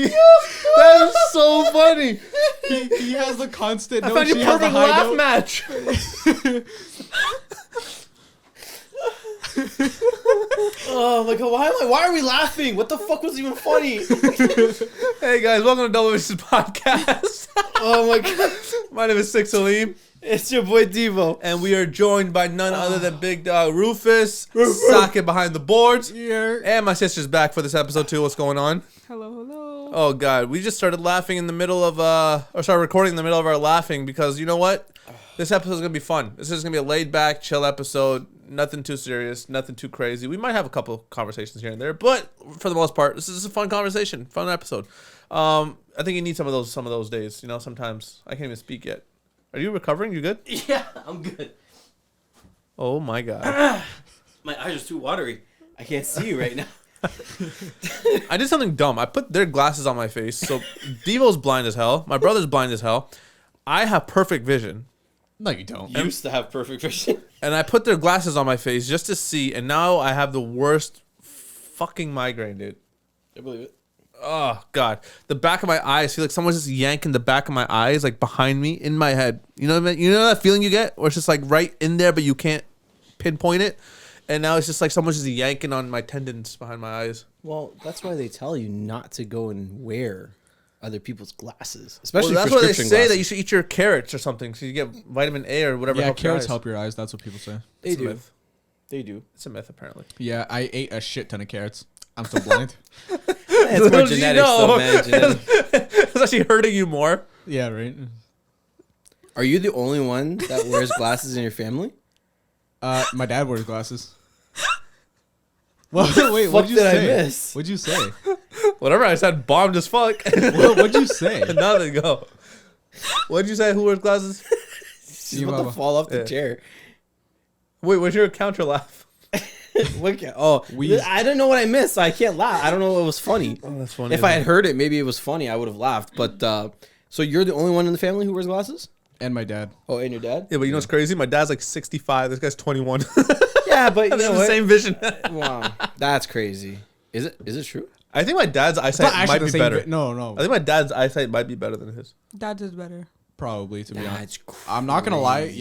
That is so funny. He has the constant. I found you perfect laugh match. Oh my god, why are we laughing? What the fuck was even funny? Hey guys, welcome to Double Visions podcast. Oh my god. My name is Six Salim. It's your boy Devo. And we are joined by none other than Big Dog Rufus, socket behind the boards. Yeah. And my sister's back for this episode too. What's going on? Hello. Oh god, we just started laughing in the middle of or started recording in the middle of our laughing because you know what? This episode is gonna be fun. This is gonna be a laid back, chill episode. Nothing too serious, nothing too crazy. We might have a couple conversations here and there, but for the most part, this is a fun conversation, fun episode. I think you need some of those days. You know, sometimes I can't even speak yet. Are you recovering? You good? Yeah, I'm good. Oh my god. My eyes are too watery. I can't see you right now. I did something dumb. I put their glasses on my face. So Devo's blind as hell. My brother's blind as hell. I have perfect vision. No, you don't. You used to have perfect vision. And I put their glasses on my face just to see, and now I have the worst fucking migraine, dude. I believe it. Oh god, the back of my eyes feel like someone's just yanking the back of my eyes, like behind me in my head. You know what I mean? You know that feeling you get, where it's just like right in there, but you can't pinpoint it. And now it's just like someone's just yanking on my tendons behind my eyes. Well, that's why they tell you not to go and wear other people's glasses, especially Well, that's why they prescription say glasses. that you should eat your carrots or something, so you get vitamin A or whatever. Yeah, helps your carrots eyes. help your eyes. That's what people say. They It's a do. myth. They do. It's a myth, apparently. Yeah, I ate a shit ton of carrots. I'm still blind. It's more Little do you genetics, know. though, man. Genetics. It's actually hurting you more. Yeah, right. Are you the only one that wears glasses in your family? My dad wears glasses. Well, wait, fuck what'd you did I say? miss? What'd you say? Whatever I said, bombed as fuck. What'd you say? Nothing. Go. What'd you say? Who wears glasses? She's about to fall off the Yeah. chair. Wait, what's your counter laugh? I don't know what I missed, so I can't laugh. I don't know what was funny. Oh, that's funny. If I had heard it, maybe it was funny. I would have laughed. But so you're the only one in the family who wears glasses? And my dad. Oh, and your dad? Yeah, but you know what's crazy? My dad's like 65. This guy's 21. Yeah, but you They know have the what? same vision. Wow, that's crazy. Is it true? I think my dad's eyesight might be better. No. I think my dad's eyesight might be better than his. That is better. Probably, to be honest. That's I'm not going to lie. crazy.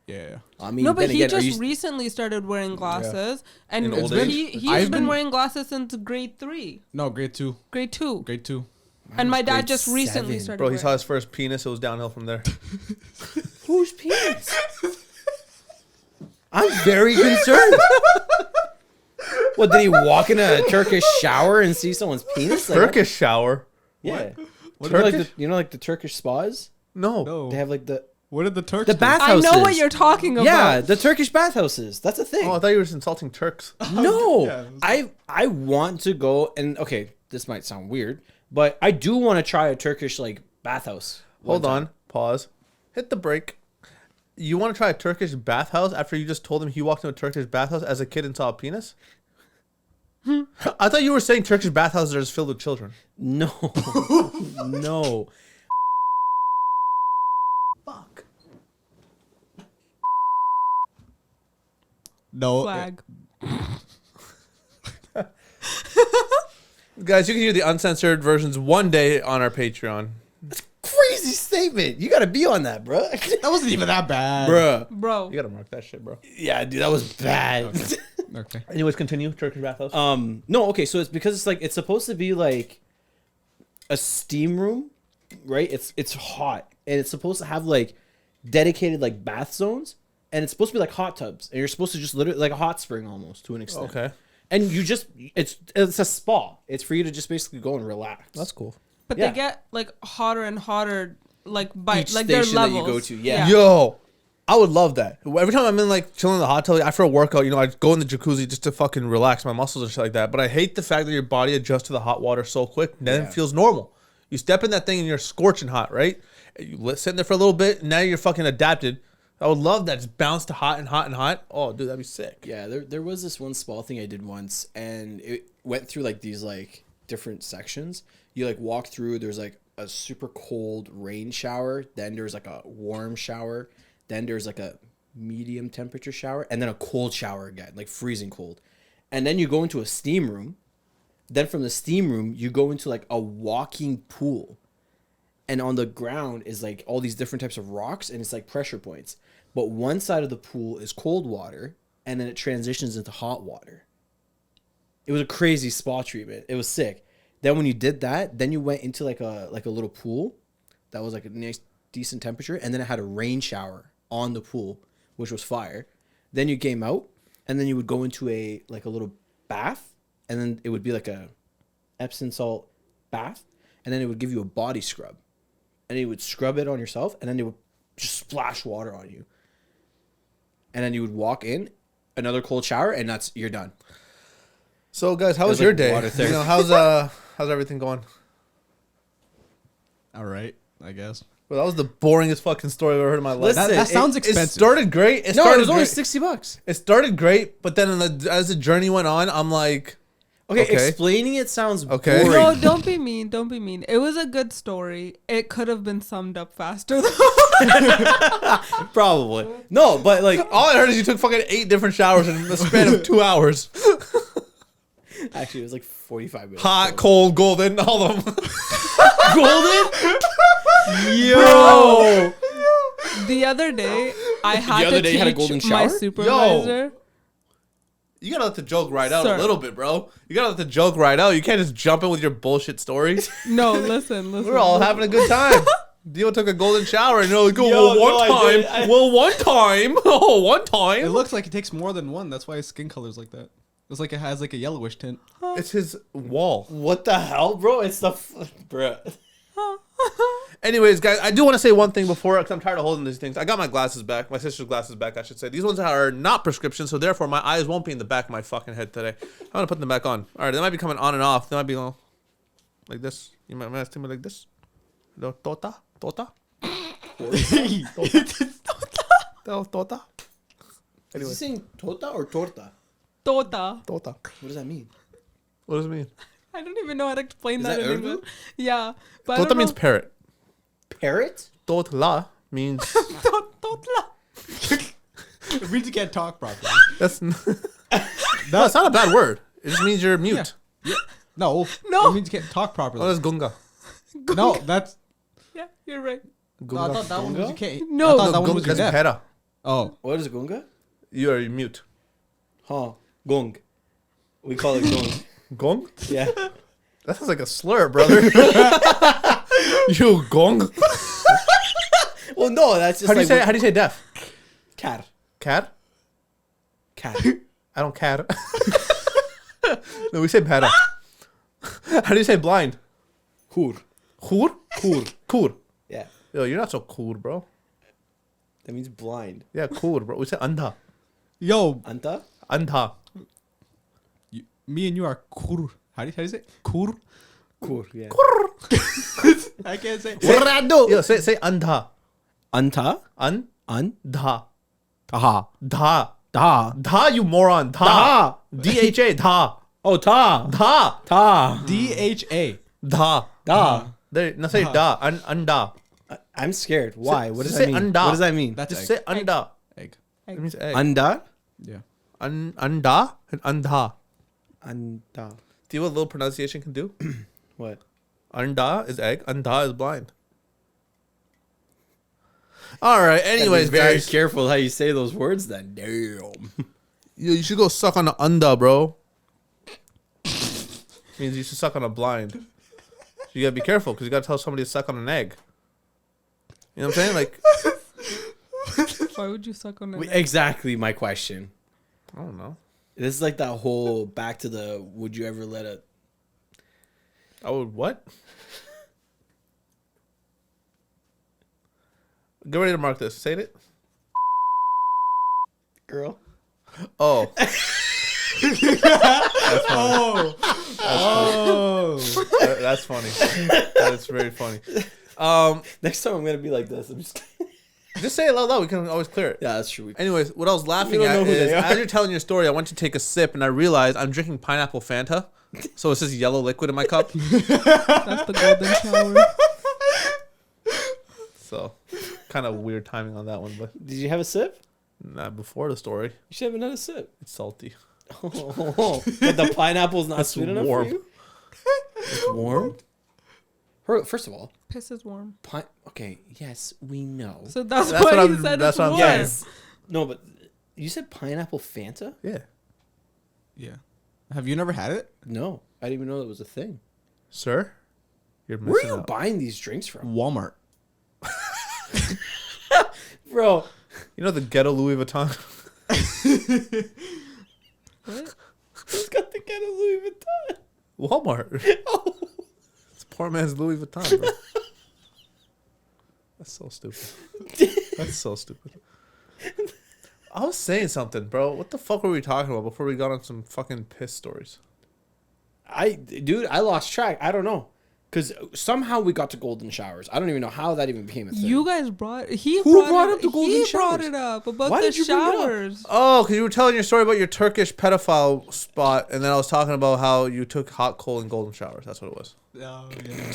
Yeah. I mean, No, but then he again, are just you, recently started wearing glasses, and In old he's I've been been- wearing glasses since grade 3, No, grade 2. grade 2, Grade 2. and my dad grade just recently 7. started. Bro, he wearing. saw his first penis. It was downhill from there. whose penis? I'm very concerned. What, did he walk in a Turkish shower and see someone's penis? Like, Turkish shower? Yeah. What? You know, like Turkish? the Turkish spas? No. No. They have like the What did the Turks The do? bathhouses. I know what you're talking about. Yeah, the Turkish bathhouses. That's a thing. Oh, I thought you were just insulting Turks. No, Yeah. I want to go and okay, this might sound weird, but I do want to try a Turkish like bathhouse. Hold on. Pause. Hit the brake. You want to try a Turkish bathhouse after you just told him he walked into a Turkish bathhouse as a kid and saw a penis? I thought you were saying Turkish bathhouses are just filled with children. No, no. Fuck. No. Flag. Guys, you can hear the uncensored versions one day on our Patreon. Crazy statement. You got to be on that, bro. That wasn't even that bad. Bruh. Bro. You gotta mark that shit, bro. Yeah, dude, that was bad. Okay. Anyways, continue. Turkish bathhouse. No, okay, so it's because it's supposed to be like a steam room, right? It's hot and it's supposed to have like dedicated like bath zones and it's supposed to be like hot tubs and you're supposed to just literally like a hot spring almost to an extent. Okay. And you just it's a spa. It's for you to just basically go and relax. That's cool. But Yeah. they get like hotter and hotter, like by Each like their station that you levels. go to, yeah. Yo, I would love that. Every time I'm in like chilling in the hot tub after a workout, you know, I go in the jacuzzi just to fucking relax my muscles and shit like that. But I hate the fact that your body adjusts to the hot water so quick, then it feels normal. You step in that thing and you're scorching hot, right? You sit in there for a little bit, and now you're fucking adapted. I would love that. Just bounce to hot and hot and hot. Oh, dude, that'd be sick. Yeah, there was this one spa thing I did once, and it went through like these like different sections. You like walk through. There's like a super cold rain shower. Then there's like a warm shower. Then there's like a medium temperature shower, and then a cold shower again, like freezing cold. And then you go into a steam room, Then from the steam room, you go into like a walking pool. And on the ground is like all these different types of rocks and it's like pressure points. But one side of the pool is cold water and then it transitions into hot water. It was a crazy spa treatment. It was sick. Then when you did that, then you went into like a little pool that was like a nice decent temperature, and then it had a rain shower on the pool, which was fire. Then you came out, and then you would go into a little bath, and then it would be like a Epsom salt bath, and then it would give you a body scrub, and you would scrub it on yourself, and then it would just splash water on you, and then you would walk in, another cold shower, and you're done. So guys, how was like your day? water therapy. How's everything going? All right, I guess. Well, that was the boringest fucking story I've ever heard in my life. Listen, That sounds It expensive. started great. No, it was only great. $60. It started great, but then as the journey went on, I'm like, Okay, Okay. explaining it sounds Okay. boring. No, don't be mean. Don't be mean. It was a good story. It could have been summed up faster though. Probably. No, but like, all I heard is you took fucking 8 different showers in the span of 2 hours. actually, it was like 45 minutes. Hot, cold, golden, all of them. Golden? Yo! The other day, I had other to day you had a teach golden my shower? supervisor. You gotta let the joke ride out Sir. a little bit, bro. You gotta let the joke ride out. You can't just jump in with your bullshit stories. No, listen. We're all having a good time. Dio took a golden shower and you're like, oh, Yo, well, one no, I time. did. I- Well, one time. Oh, one time. It looks like it takes more than one. That's why his skin color's like that. It's like it has like a yellowish tint. It's his wall. What the hell, bro? It's the... Bruh. Anyways, guys, I do want to say one thing before, because I'm tired of holding these things. I got my glasses back. My sister's glasses back, I should say. These ones are not prescription, so therefore my eyes won't be in the back of my fucking head today. I'm going to put them back on. All right, they might be coming on and off. They might be like this. You might see me like this. No, tota? Tota? Tota? Is Anyway, he saying tota or torta? Tota. tota. What does that mean? What does it mean? I don't even know how to explain Is that that in Urdu? English. Yeah, but I Tota don't means know. parrot. Parrot? Totla means... Totla. It means you can't talk properly. That's... no, it's not a bad word. It just means you're mute. Yeah. No. No. It means you can't talk properly. Oh, that's gunga. No, that's. Yeah, you're right. No, I thought that one was you can't. No. I thought No, that one was Gunga your is death. pera. Oh. What is gunga? You are mute. Huh. Gong. We call it gong. Gong? Yeah. That sounds like a slur, brother. You gong? Well, no, that's just How do you like... say? How do you say deaf? Cat. Cat? Cat. I don't cat. No, we say pera. How do you say blind? Kur. Kur? Kur. Kur. Yeah. Yo, you're not so cool, bro. That means blind. Yeah, cool, bro. We say andha. Yo, Anta? Andha. me and you are kur. How do you say it? Kur. Kur, yeah. I can't say. Yo, say andha. Anta? Andha. An? Dha. Taha. Dha. Da. Dha, you moron. Dha. Da. D-H-A. Dha. Oh, ta. Dha. Ta. DHA. Dha. Da. There, now say da. Anda. I'm scared. Why? What does say that mean? anda. What does that mean? That's Just egg. say anda. Egg. It means egg. Anda? Yeah. Anda and andha. Anda. Do you know what little pronunciation can do? What? Anda is egg. Anda is blind. All right. Anyways, Be very guys, careful how you say those words then. Damn. you should go suck on an anda, bro. Means you should suck on a blind. You gotta be careful because you gotta tell somebody to suck on an egg. You know what I'm saying? Like, Why would you suck on it? Exactly my question. I don't know. This is like that whole back to the would you ever let a... I would what? Get ready to mark this. Say it. girl? Oh. That's funny. That is very funny. Next time I'm going to be like this. I'm just... Just say it loud. We can always clear it. Yeah, that's true. Anyways, what I was laughing You don't at know who is they are. as you're telling your story, I went to take a sip and I realized I'm drinking pineapple Fanta. So it's this yellow liquid in my cup. That's the golden shower. So kind of weird timing on that one, but Did you have a sip? not before the story. You should have another sip. It's salty. But the pineapple's not That's sweet enough warm. for you? It's warm. First of all, Piss is warm. okay, yes, we know. So that's That's why what he I'm- said that's it's what I'm warm. saying. Yes. No, but you said pineapple Fanta? Yeah. Yeah. Have you never had it? No, I didn't even know that was a thing. Sir, you're missing Where are you out. buying these drinks from, Walmart. bro? You know the ghetto Louis Vuitton? What? Who's got the ghetto Louis Vuitton? Walmart. Oh. It's poor man's Louis Vuitton, bro. That's so stupid. That's so stupid. I was saying something, bro. What the fuck were we talking about before we got on some fucking piss stories? Dude, I lost track. I don't know. Because somehow we got to golden showers. I don't even know how that even became a thing. You guys brought. Who brought up the golden He showers? brought it up about Why the did you bring it up? showers. Oh, because you were telling your story about your Turkish pedophile spot, and then I was talking about how you took hot, cold, and golden showers. That's what it was. Oh, yeah.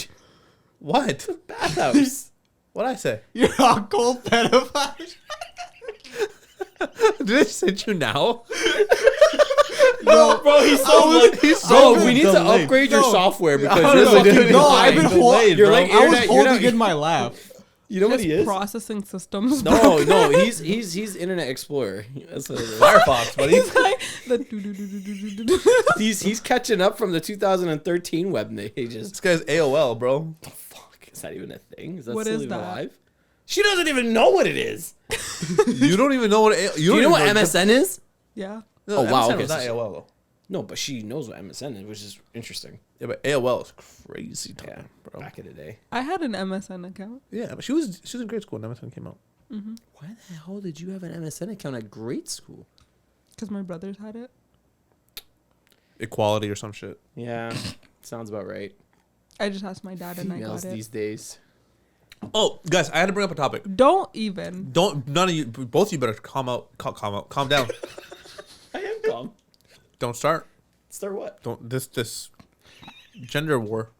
What? Bathhouse. What'd I say? You're a cold pedophile. Did I send you now? No, Bro, he's so like, he's so we need to delayed. upgrade your No. software because I you're was literally fucking- no, I've been delayed, You're bro. like I was internet- you're holding not- in my laugh. You know what His he is? processing systems. No, he's Internet Explorer. That's what it is. Firefox, buddy. It's like the He's catching up from the 2013 web pages. This guy's AOL, bro. The fuck? Is that even a thing? Is that What still is even that? alive? She doesn't even know what it is. You don't even know what Do you know what MSN is? Yeah. No, Oh, wow, MSN okay, was not so- AOL though. No, but she knows what MSN is, which is interesting. Yeah, but AOL is crazy time, Yeah, bro. back in the day. I had an MSN account. Yeah, but she was in grade school when MSN came out. Why the hell did you have an MSN account at grade school? Because my brothers had it. Equality or some shit. Yeah, sounds about right. I just asked my dad and I Females got it. these days. Oh, guys, I had to bring up a topic. Don't even. Don't none of you, both of you better calm down. I am calm. Don't start. Start what? Don't this gender war.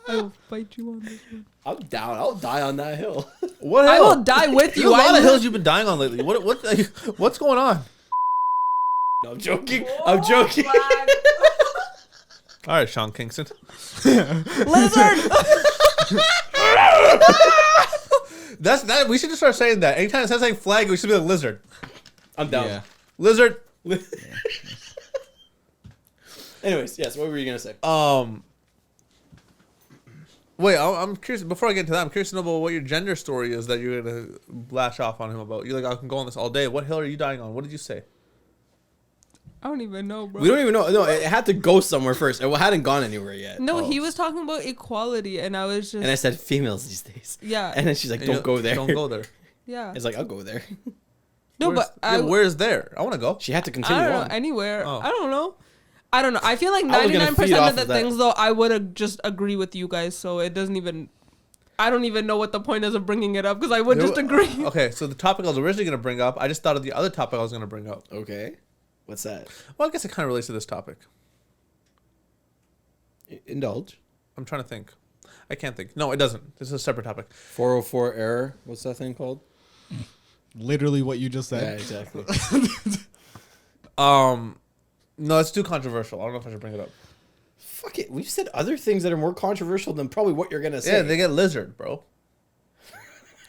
I will fight you on this one. I'm down. I'll die on that hill. What I hell? will die with There's you. a lot I of will- hills you've been dying on lately. What's going on? No, I'm joking. I'm joking. All right, Sean Kingston. Lizard. That's that. We should just start saying that. Anytime it says like flag, we should be like lizard. I'm down. Yeah. Lizard. Anyways, yes. What were you gonna say? Wait, I'm curious. Before I get into that, I'm curious to know about what your gender story is that you're gonna lash off on him about. You're like, I can go on this all day. What hill are you dying on? What did you say? I don't even know, bro. We don't even know. No, it had to go somewhere first. It hadn't gone anywhere yet. No, Oh. he was talking about equality, and I was just And I said females these days. yeah, And then she's like, And you- "Don't go there." Don't go there. yeah. It's like, I'll go there. No, Where's- but I, where's there? I want to go. She had to I continue don't know on. anywhere. Oh. I don't know. I don't know. I feel like I was gonna 99% feed off of the of that. things though I would just agree with you guys. So it doesn't even. I don't even know what the point is of bringing it up because I would just agree. Okay, so the topic I was originally gonna bring up, I just thought of the other topic I was gonna bring up. Okay. What's that? Well, I guess it kind of relates to this topic. Indulge. I'm trying to think. I can't think. No, it doesn't. This is a separate topic. 404 error. What's that thing called? Literally what you just Yeah, said. exactly. No, it's too controversial. I don't know if I should bring it up. Fuck it. We've said other things that are more controversial than probably what you're gonna say. Yeah, they get lizard, bro.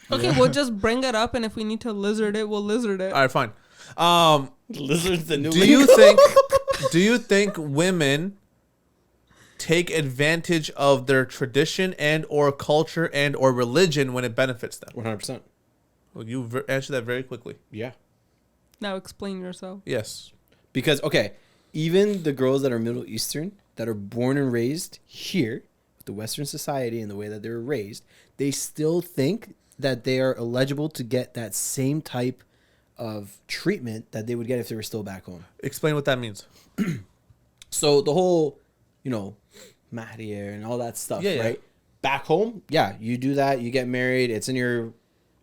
Okay, we'll just bring it up, and if we need to lizard it, we'll lizard it. All right, fine. Lizard's the new. Do you think women take advantage of their tradition and or culture and or religion when it benefits them? 100%. Well, you answer that very quickly. Yeah. Now explain yourself. Yes. Because okay, even the girls that are Middle Eastern that are born and raised here with the Western society and the way that they were raised, they still think that they are eligible to get that same type of treatment that they would get if they were still back home. Explain what that means. So the whole, mahrier and all that stuff, Yeah, yeah. right? Back home, yeah, you do that, you get married, it's in your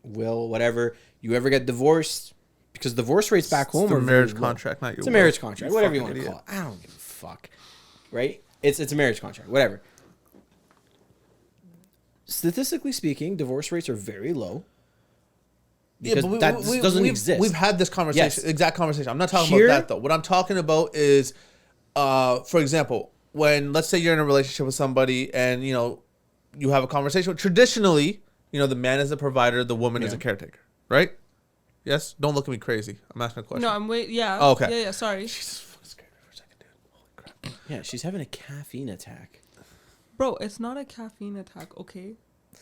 will, whatever. You ever get divorced, because divorce rates back home It's a are marriage very low. contract, not your It's a will. marriage contract, You whatever you fucking want to idiot. call it. I don't give a fuck, right? It's a marriage contract, whatever. Statistically speaking, divorce rates are very low. Because that doesn't exist. We've had this conversation, Yes. exact conversation. I'm not talking Here- about that though. What I'm talking about is, for example, when, let's say you're in a relationship with somebody and, you have a conversation. Traditionally, the man is the provider, the woman is a caretaker, right? Yes? Don't look at me crazy. I'm asking a question. No, I'm wait. Yeah. Oh, okay. Yeah. Sorry. Jesus fucking scared me for a second, dude. Holy crap. Yeah, she's having a caffeine attack. Bro, it's not a caffeine attack, okay?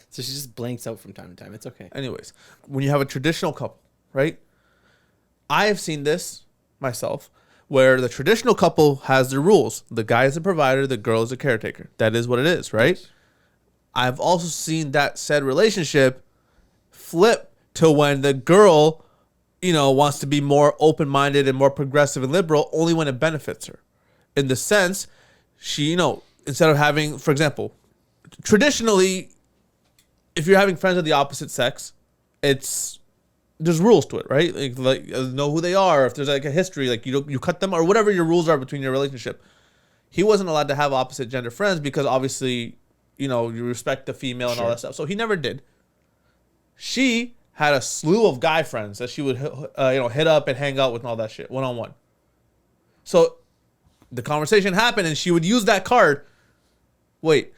So she just blanks out from time to time. It's okay. Anyways, when you have a traditional couple, right? I have seen this myself, where the traditional couple has their rules. The guy is a provider, the girl is a caretaker. That is what it is, right? I've also seen that said relationship flip to when the girl, wants to be more open-minded and more progressive and liberal only when it benefits her. In the sense, she, instead of having, for example, traditionally, if you're having friends of the opposite sex, there's rules to it, right? Like know who they are. If there's like a history, like you cut them or whatever your rules are between your relationship. He wasn't allowed to have opposite gender friends because obviously, you respect the female and all that stuff. So he never did. She had a slew of guy friends that she would hit up and hang out with and all that shit one-on-one. So the conversation happened and she would use that card. Wait.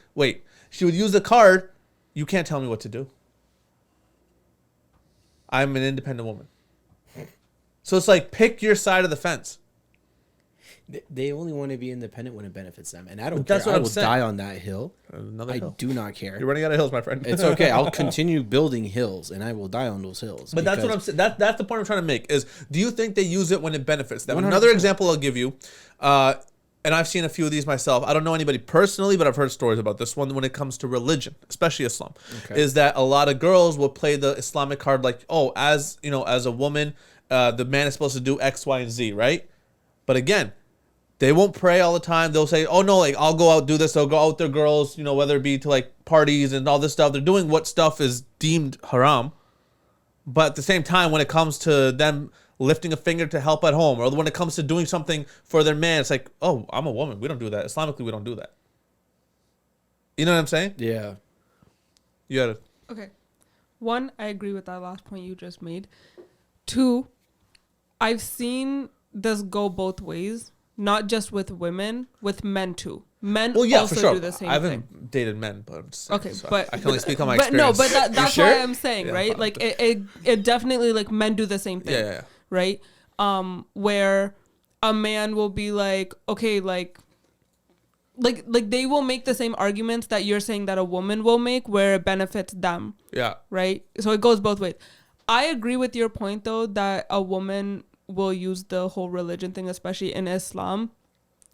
She would use the card. You can't tell me what to do. I'm an independent woman. So it's like, pick your side of the fence. They only want to be independent when it benefits them. And I don't That's care. what I I'm will saying. die on that hill. Another I hill. do not care. You're running out of hills, my friend. It's okay. I'll continue building hills and I will die on those hills. But that's what I'm saying. That's the point I'm trying to make is, do you think they use it when it benefits them? 100%. Another example I'll give you, and I've seen a few of these myself. I don't know anybody personally, but I've heard stories about this one when it comes to religion, especially Islam, is that a lot of girls will play the Islamic card like, oh, as a woman, the man is supposed to do X, Y, and Z, right? But again, they won't pray all the time. They'll say, oh no, like I'll go out do this. They'll go out with their girls, whether it be to like parties and all this stuff. They're doing what stuff is deemed haram. But at the same time, when it comes to them lifting a finger to help at home, or when it comes to doing something for their man, it's like, oh, I'm a woman. We don't do that. Islamically, we don't do that. You know what I'm saying? Yeah. You got it. Okay. One, I agree with that last point you just made. Two, I've seen this go both ways, not just with women, with men too. Men also do the same I thing. haven't dated men, but I'm just saying, Okay, so but I can only speak on my but no, experience. but that's sure? why I'm saying, Yeah, right? Like it definitely, like, men do the same thing. Yeah. Right? Where a man will be like, okay, like they will make the same arguments that you're saying that a woman will make where it benefits them. Yeah. Right? So it goes both ways. I agree with your point though that a woman will use the whole religion thing, especially in Islam.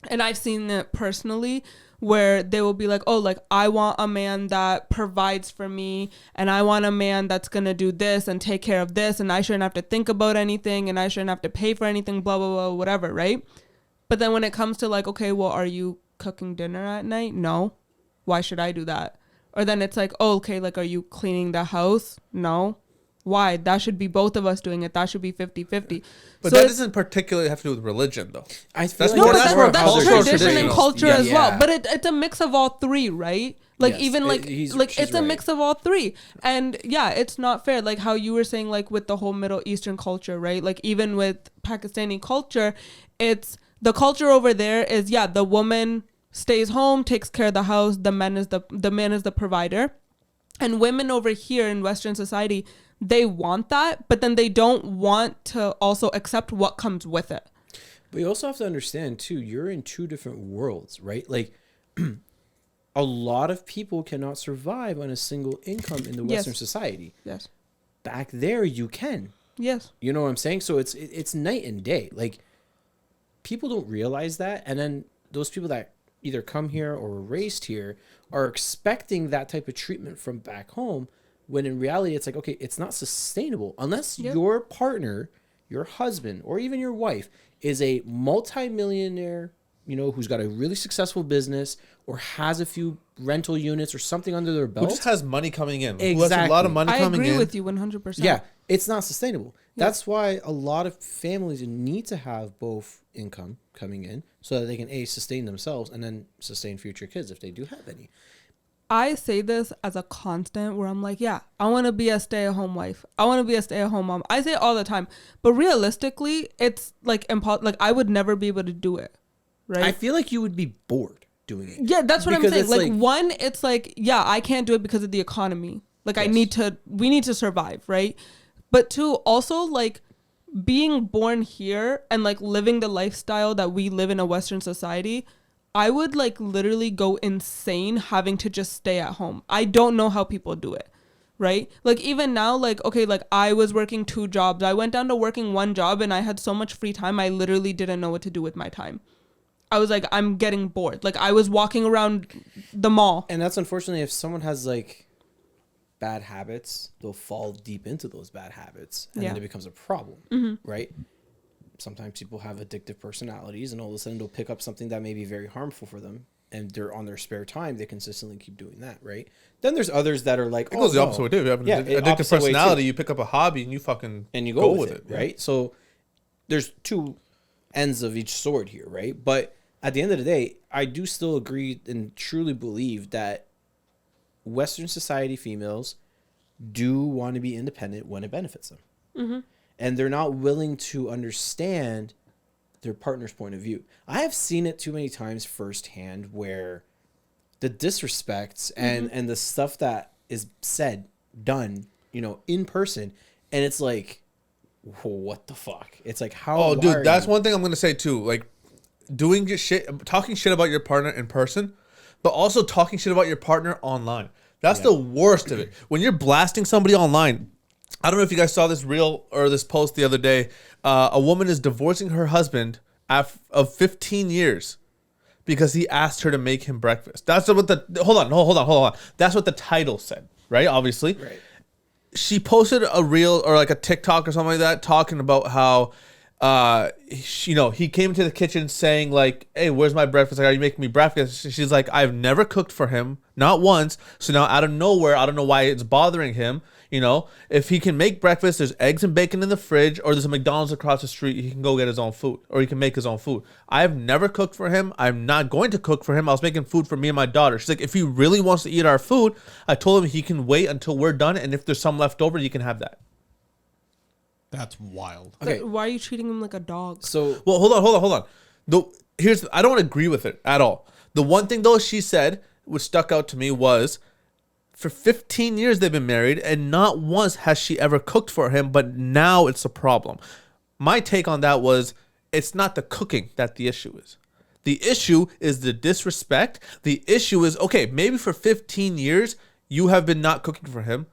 And I've seen it personally where they will be like, oh, like, I want a man that provides for me, and I want a man that's going to do this and take care of this, and I shouldn't have to think about anything, and I shouldn't have to pay for anything, blah, blah, blah, whatever, right? But then when it comes to like, okay, well, are you cooking dinner at night? No. Why should I do that? Or then it's like, oh, okay, like, are you cleaning the house? No. Why? That should be both of us doing it. That should be 50-50. But So that it's- doesn't particularly have to do with religion, though. I feel That's like No, more- but that's that's, more that's cultural tradition and traditional. culture Yeah. as well. Yeah. But it's a mix of all three, right? Like, Yes, even like she's it's a right. mix of all three. And yeah, it's not fair. Like how you were saying, like with the whole Middle Eastern culture, right? Like even with Pakistani culture, it's the culture over there is, yeah, the woman stays home, takes care of the house, the man is the provider. And women over here in Western society, they want that, but then they don't want to also accept what comes with it. But you also have to understand too, you're in two different worlds, right? Like a lot of people cannot survive on a single income in the Western society. Yes. Back there you can. Yes. You know what I'm saying? So it's night and day. Like people don't realize that, and then those people that either come here or were raised here are expecting that type of treatment from back home, when in reality it's like, okay, it's not sustainable unless your partner, your husband, or even your wife is a multi-millionaire, who's got a really successful business or has a few rental units or something under their Who belt. just has money coming in. Who has a Exactly. lot of money I coming in. agree with you 100%. Yeah, it's not sustainable. That's why a lot of families need to have both income coming in so that they can sustain themselves and then sustain future kids if they do have any. I say this as a constant where I'm like, yeah, I want to be a stay-at-home wife. I want to be a stay-at-home mom. I say it all the time. But realistically, it's like I would never be able to do it. Right? I feel like you would be bored doing it. Yeah, that's what Because I'm saying. it's Like, one, it's like, yeah, I can't do it because of the economy. Like, Yes. we need to survive, right? But two, also, like, being born here and, like, living the lifestyle that we live in a Western society, I would, like, literally go insane having to just stay at home. I don't know how people do it, right? Like, even now, like, okay, like, I was working 2 jobs. I went down to working 1 job and I had so much free time, I literally didn't know what to do with my time. I was like, I'm getting bored. Like, I was walking around the mall. And that's unfortunately, if someone has like bad habits, they'll fall deep into those bad habits, and then it becomes a problem, right? Sometimes people have addictive personalities, and all of a sudden they'll pick up something that may be very harmful for them, and they're on their spare time, they consistently keep doing that, right? Then there's others that are like, It goes the opposite way too. If you have an addictive opposite way, personality, too. you pick up a hobby and you fucking And you go with it, yeah. right? So there's 2 ends of each sword here, right? But at the end of the day, I do still agree and truly believe that Western society females do want to be independent when it benefits them. And they're not willing to understand their partner's point of view. I have seen it too many times firsthand where the disrespects and the stuff that is said, done, you know, in person, and it's like, what the fuck? It's like, how? Oh, why dude, are that's you- one thing I'm gonna say too. Like, doing your shit, talking shit about your partner in person, but also talking shit about your partner online. That's the worst of it. When you're blasting somebody online, I don't know if you guys saw this reel or this post the other day. A woman is divorcing her husband of 15 years because he asked her to make him breakfast. That's what the hold on. That's what the title said, right? Obviously, Right. she posted a reel or like a TikTok or something like that talking about how he came to the kitchen saying like, "Hey, where's my breakfast? Like, are you making me breakfast?" She's like, "I've never cooked for him, not once." So now out of nowhere, I don't know why it's bothering him. You know, if he can make breakfast, there's eggs and bacon in the fridge, or there's a McDonald's across the street. He can go get his own food, or he can make his own food. I've never cooked for him. I'm not going to cook for him. I was making food for me and my daughter. She's like, if he really wants to eat our food, I told him he can wait until we're done, and if there's some left over, you can have that. That's wild. Okay. Why are you treating him like a dog? So Well, hold on. I don't agree with it at all. The one thing though she said, which stuck out to me, was for 15 years they've been married, and not once has she ever cooked for him. But now it's a problem. My take on that was, it's not the cooking that the issue is. The issue is the disrespect. The issue is, okay, maybe for 15 years you have been not cooking for him,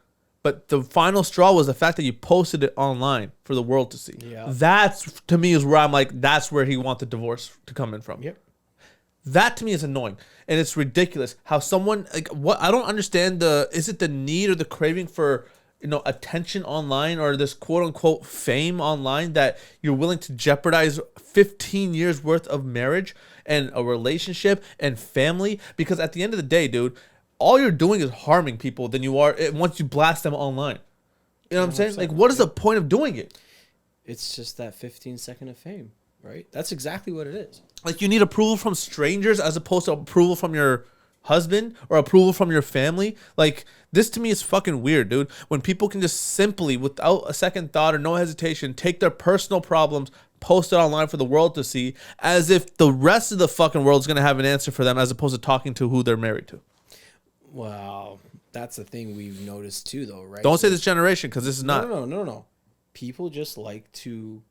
but the final straw was the fact that you posted it online for the world to see. Yeah. That's, to me, is where I'm like, that's where he wants the divorce to come in from. Yep. That to me is annoying, and it's ridiculous how someone like what I don't understand is it the need or the craving for attention online or this quote unquote fame online that you're willing to jeopardize 15 years worth of marriage and a relationship and family, because at the end of the day, dude, all you're doing is harming people than you are once you blast them online. You know what I'm saying? Like, what is the point of doing it? it's just that 15-second of fame, right? That's exactly what it is. Like, you need approval from strangers as opposed to approval from your husband or approval from your family. Like, this to me is fucking weird, dude. When people can just simply, without a second thought or no hesitation, take their personal problems, post it online for the world to see, as if the rest of the fucking world is going to have an answer for them, as opposed to talking to who they're married to. Well, that's the thing we've noticed too, though, right? Don't say this generation, because this is not. No. People just like to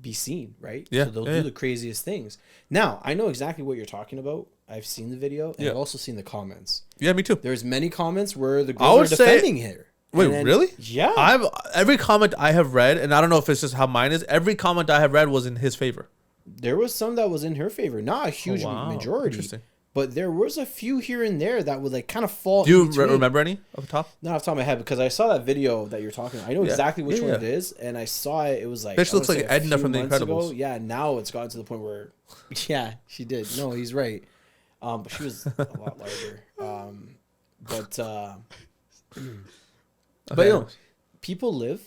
be seen, right? Yeah, So they'll yeah. do the craziest things. Now, I know exactly what you're talking about. I've seen the video, and Yeah. I've also seen the comments. Yeah, me too. There's many comments where the I girls would are say- defending her. Wait, And then- really? Yeah. Every comment I have read, and I don't know if it's just how mine is, every comment I have read was in his favor. There was some that was in her favor. Not a huge wow. majority. Interesting. But there was a few here and there that would like kind of fall. Do you in between. remember any off the top? Not off the top of my head, because I saw that video that you're talking about. I know Yeah. exactly which Yeah, one yeah. it is, and I saw it. It was like, Bitch I looks wanna like say a Edna few from The months ago. Incredibles. Yeah, now it's gotten to the point where, yeah, she did. No, he's right. But she was a lot larger. But you know, people live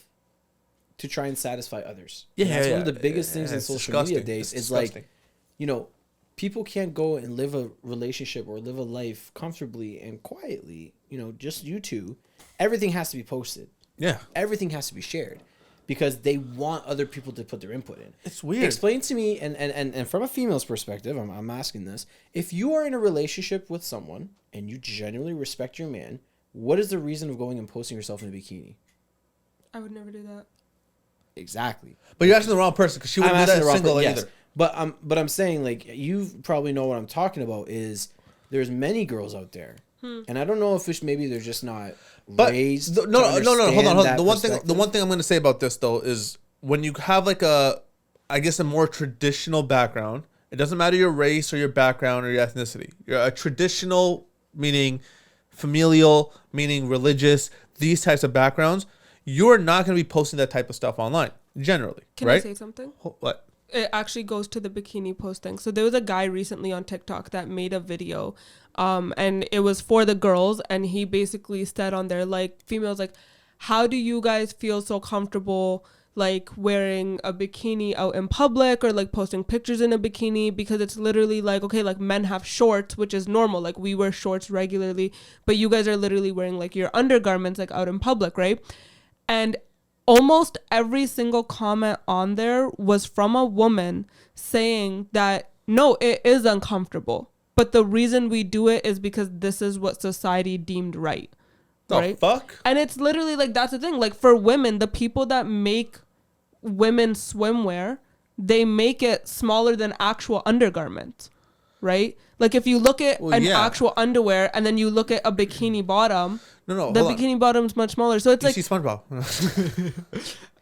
to try and satisfy others. And that's one of the biggest things in It's social disgusting. media days. It's Is like, disgusting. you know, people can't go and live a relationship or live a life comfortably and quietly. You know, just you two. Everything has to be posted. Yeah. Everything has to be shared. because they want other people to put their input in. It's weird. Explain to me, and from a female's perspective, I'm asking this. If you are in a relationship with someone and you genuinely respect your man, what is the reason of going and posting yourself in a bikini? I would never do that. Exactly. But you're asking the wrong person because she wouldn't do that single either. But I'm saying, like, you probably know what I'm talking about. Is there's many girls out there, and I don't know if maybe they're just not raised. No. Hold on. The one perspective. thing I'm going to say about this though is when you have like I guess a more traditional background. It doesn't matter your race or your background or your ethnicity. You're a traditional, meaning familial, meaning religious. These types of backgrounds. You're not going to be posting that type of stuff online generally. Can right? I say something? What? It actually goes to the bikini posting. So there was a guy recently on TikTok that made a video, and it was for the girls, and he basically said on there, like, females, like, how do you guys feel so comfortable like wearing a bikini out in public or like posting pictures in a bikini? Because it's literally like, okay, like men have shorts, which is normal, like we wear shorts regularly, but you guys are literally wearing like your undergarments like out in public, right? And almost every single comment on there was from a woman saying that, no, it is uncomfortable. But the reason we do it is because this is what society deemed right. The fuck? And it's literally like, that's the thing. Like for women, the people that make women swimwear, they make it smaller than actual undergarments, right? Like if you look at actual underwear and then you look at a bikini bottom, No, the bikini bottom's much smaller. So it's you like see SpongeBob.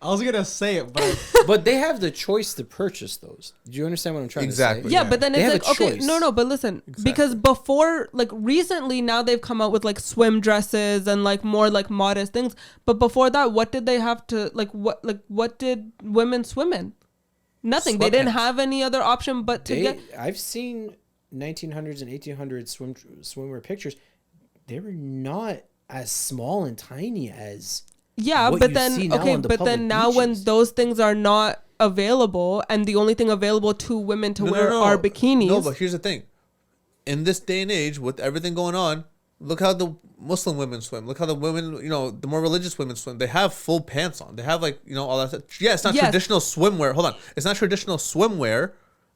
I was gonna say it, but But they have the choice to purchase those. Do you understand what I'm trying to say? Exactly. yeah, but then They it's have like, a okay, choice. no, but listen, because before, like recently now they've come out with like swim dresses and like more like modest things. But before that, what did they have to, what did women swim in? Nothing. They didn't Sweatpants. have any other option but to get. I've seen 1900s and 1800s swimwear pictures. They were not as small and tiny as Yeah, what but you then see now okay, on the but then public now when beaches. those things are not available and the only thing available to women to wear are bikinis. No, but here's the thing. In this day and age, with everything going on, look how the Muslim women swim. Look how the women, the more religious women swim. They have full pants on. They have like, all that stuff. Yeah, it's not traditional swimwear. Hold on. It's not traditional swimwear,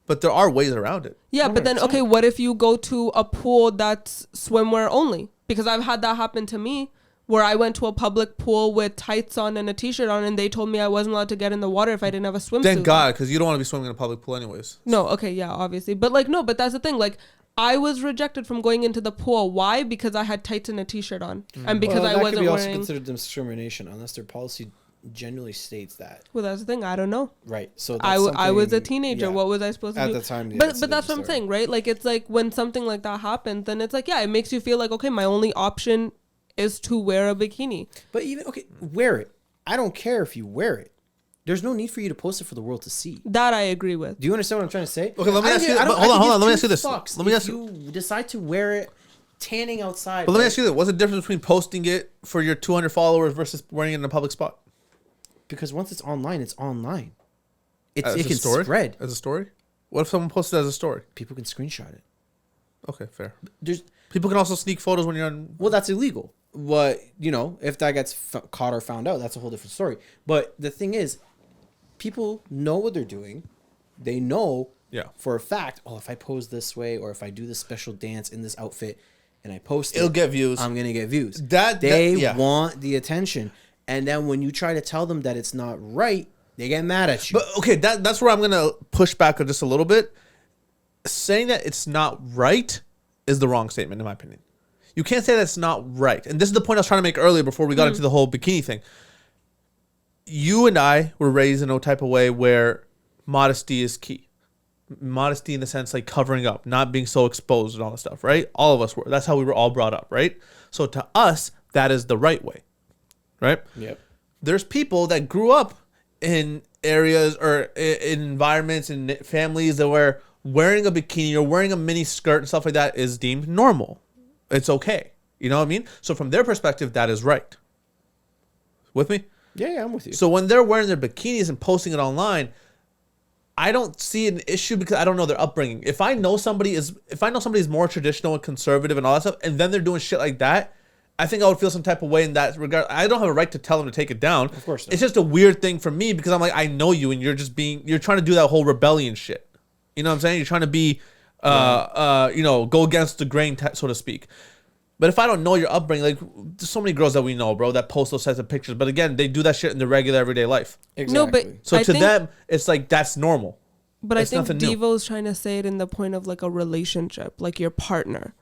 but there are ways around it. Yeah, but then okay, what if you go to a pool that's swimwear only? Because I've had that happen to me, where I went to a public pool with tights on and a t-shirt on, and they told me I wasn't allowed to get in the water if I didn't have a swimsuit. Thank God, because you don't want to be swimming in a public pool anyways. No, okay, yeah, obviously. But like, no, but that's the thing. Like, I was rejected from going into the pool. Why? Because I had tights and a t-shirt on. And because I that wasn't could be also wearing... considered discrimination unless their policy genuinely states that. Well, that's the thing. I don't know. Right. So that's I was a something- teenager. yeah. What was I supposed to At do? the time, yeah, but it's a that's what different I'm story. saying, right? Like, it's like when something like that happens, then it's like, yeah, it makes you feel like, okay, my only option is to wear a bikini. But even wear it. I don't care if you wear it. There's no need for you to post it for the world to see. That I agree with. Do you understand what I'm trying to say? Okay, let me I don't ask give- you- I don't- but hold I on, could hold on, give let me ask two you this. fucks Let me if ask you- you decide to wear it tanning outside. But let me ask you this. What's the difference between posting it for your 200 followers versus wearing it in a public spot? Because once it's online, it's online. It As a can story? spread. As a story? What if someone posted it as a story? People can screenshot it. Okay, fair. There's People can also sneak photos when you're on... Well, that's illegal. But, if that gets caught or found out, that's a whole different story. But the thing is, people know what they're doing. They know for a fact, if I pose this way or if I do this special dance in this outfit and I post It'll get views. I'm going to get views. They want the attention. And then when you try to tell them that it's not right, they get mad at you. But, okay, that's where I'm going to push back just a little bit. Saying that it's not right is the wrong statement, in my opinion. You can't say that's not right. And this is the point I was trying to make earlier before we got into the whole bikini thing. You and I were raised in a type of way where modesty is key. Modesty in the sense like covering up, not being so exposed and all that stuff, right? All of us were. That's how we were all brought up, right? So to us, that is the right way, right? Yep. There's people that grew up in areas or in environments and families that where wearing a bikini or wearing a mini skirt and stuff like that is deemed normal. It's okay. You know what I mean? So from their perspective, that is right. With me? Yeah, I'm with you. So when they're wearing their bikinis and posting it online, I don't see an issue because I don't know their upbringing. If I know somebody is more traditional and conservative and all that stuff, and then they're doing shit like that, I think I would feel some type of way in that regard. I don't have a right to tell him to take it down. Of course not. It's just a weird thing for me because I'm like, I know you, and you're trying to do that whole rebellion shit. You know what I'm saying? You're trying to be, go against the grain, so to speak. But if I don't know your upbringing, like, there's so many girls that we know, bro, that post those types of pictures. But again, they do that shit in their regular everyday life. Exactly. No, but So I to think, them, it's like, that's normal. but I it's think nothing new. Devo's trying to say it in the point of like a relationship, like your partner.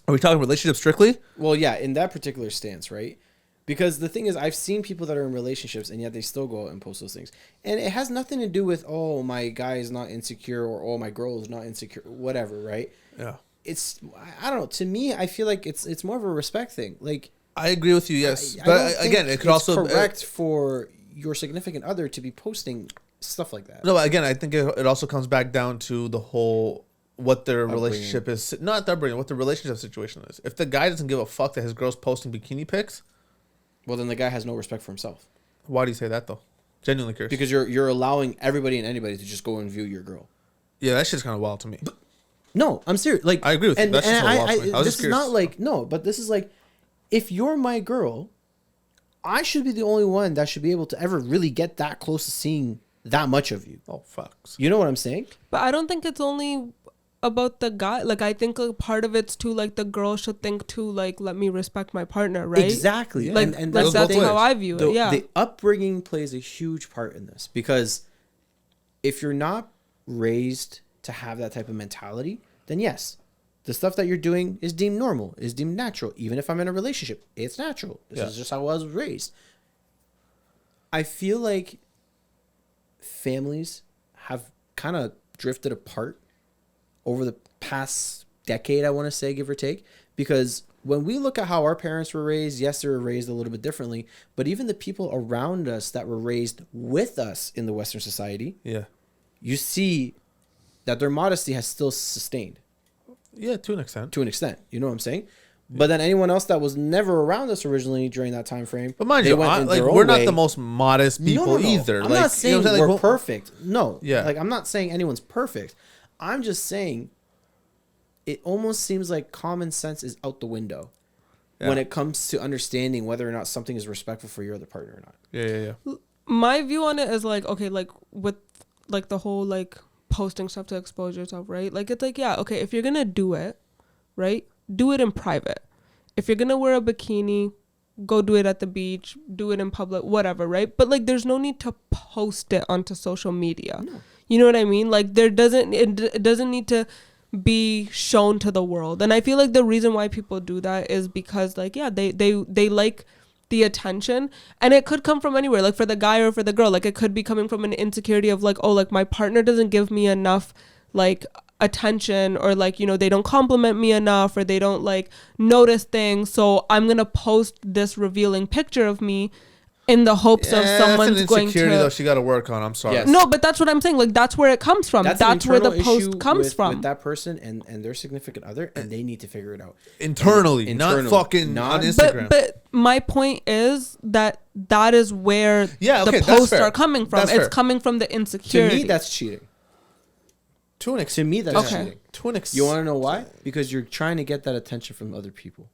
Are we talking relationship strictly? Well, yeah, in that particular stance, right? Because the thing is, I've seen people that are in relationships and yet they still go out and post those things. And it has nothing to do with, oh, my guy is not insecure or, oh, my girl is not insecure, whatever, right? Yeah. It's, I don't know. To me, I feel like it's more of a respect thing. Like, I agree with you, yes. I but don't think again, it could it's also... correct for your significant other to be posting stuff like that. No, but again, I think it also comes back down to the whole... what their relationship is, not their upbringing, what the relationship situation is. If the guy doesn't give a fuck that his girl's posting bikini pics, Well, then the guy has no respect for himself. why do you say that though? Genuinely curious. Because you're allowing everybody and anybody to just go and view your girl. Yeah, that shit's kind of wild to me. No, I'm serious. Like, I agree with you. That's just wild to me. I was this just is curious. not like no, but this is like, if you're my girl, I should be the only one that should be able to ever really get that close to seeing that much of you. Oh fuck. You know what I'm saying? But I don't think it's only about the guy. Like, I think like part of it's too, like, the girl should think too, like, let me respect my partner, right? Exactly. Yeah. Like, and like goes that's both ways. how I view it. Yeah. The upbringing plays a huge part in this, because if you're not raised to have that type of mentality, then yes, the stuff that you're doing is deemed normal, is deemed natural. Even if I'm in a relationship, it's natural. This Yeah. is just how I was raised. I feel like families have kind of drifted apart over the past decade, I want to say, give or take, because when we look at how our parents were raised, yes, they were raised a little bit differently, but even the people around us that were raised with us in the Western society, Yeah. you see that their modesty has still sustained Yeah, to an extent. to an extent. You know what I'm saying? But then anyone else that was never around us originally during that time frame, But mind they you, went in like, their own we're not way. the most modest people either. I'm like, not saying you know what I'm we're Like, perfect. No. Yeah. Like, I'm not saying anyone's perfect. I'm just saying it almost seems like common sense is out the window when it comes to understanding whether or not something is respectful for your other partner or not. Yeah. My view on it is like, okay, like with like the whole like posting stuff to expose yourself, right? Like, it's like, yeah, okay, if you're gonna do it, right, do it in private. If you're gonna wear a bikini, go do it at the beach, do it in public, whatever, right? But like, there's no need to post it onto social media. No. You know what I mean? Like, it doesn't need to be shown to the world. And I feel like the reason why people do that is because, like, yeah, they like the attention, and it could come from anywhere, like for the guy or for the girl. Like, it could be coming from an insecurity of like, oh, like my partner doesn't give me enough like attention, or like, you know, they don't compliment me enough, or they don't like notice things, so I'm gonna post this revealing picture of me in the hopes of someone's that's an going insecurity to though she got to work on. I'm sorry. Yes. no, but that's what I'm saying. Like, that's where it comes from. That's an where the internal post issue comes from. with that person and their significant other, and they need to figure it out Internally, not fucking not- on Instagram. But my point is that is where Yeah, okay, the that's posts fair. are coming from. That's It's fair. coming from the To insecurity. me, that's cheating. to an To extent. me, that's Okay. cheating. To an extent. You want to know why? Because you're trying to get that attention from other people.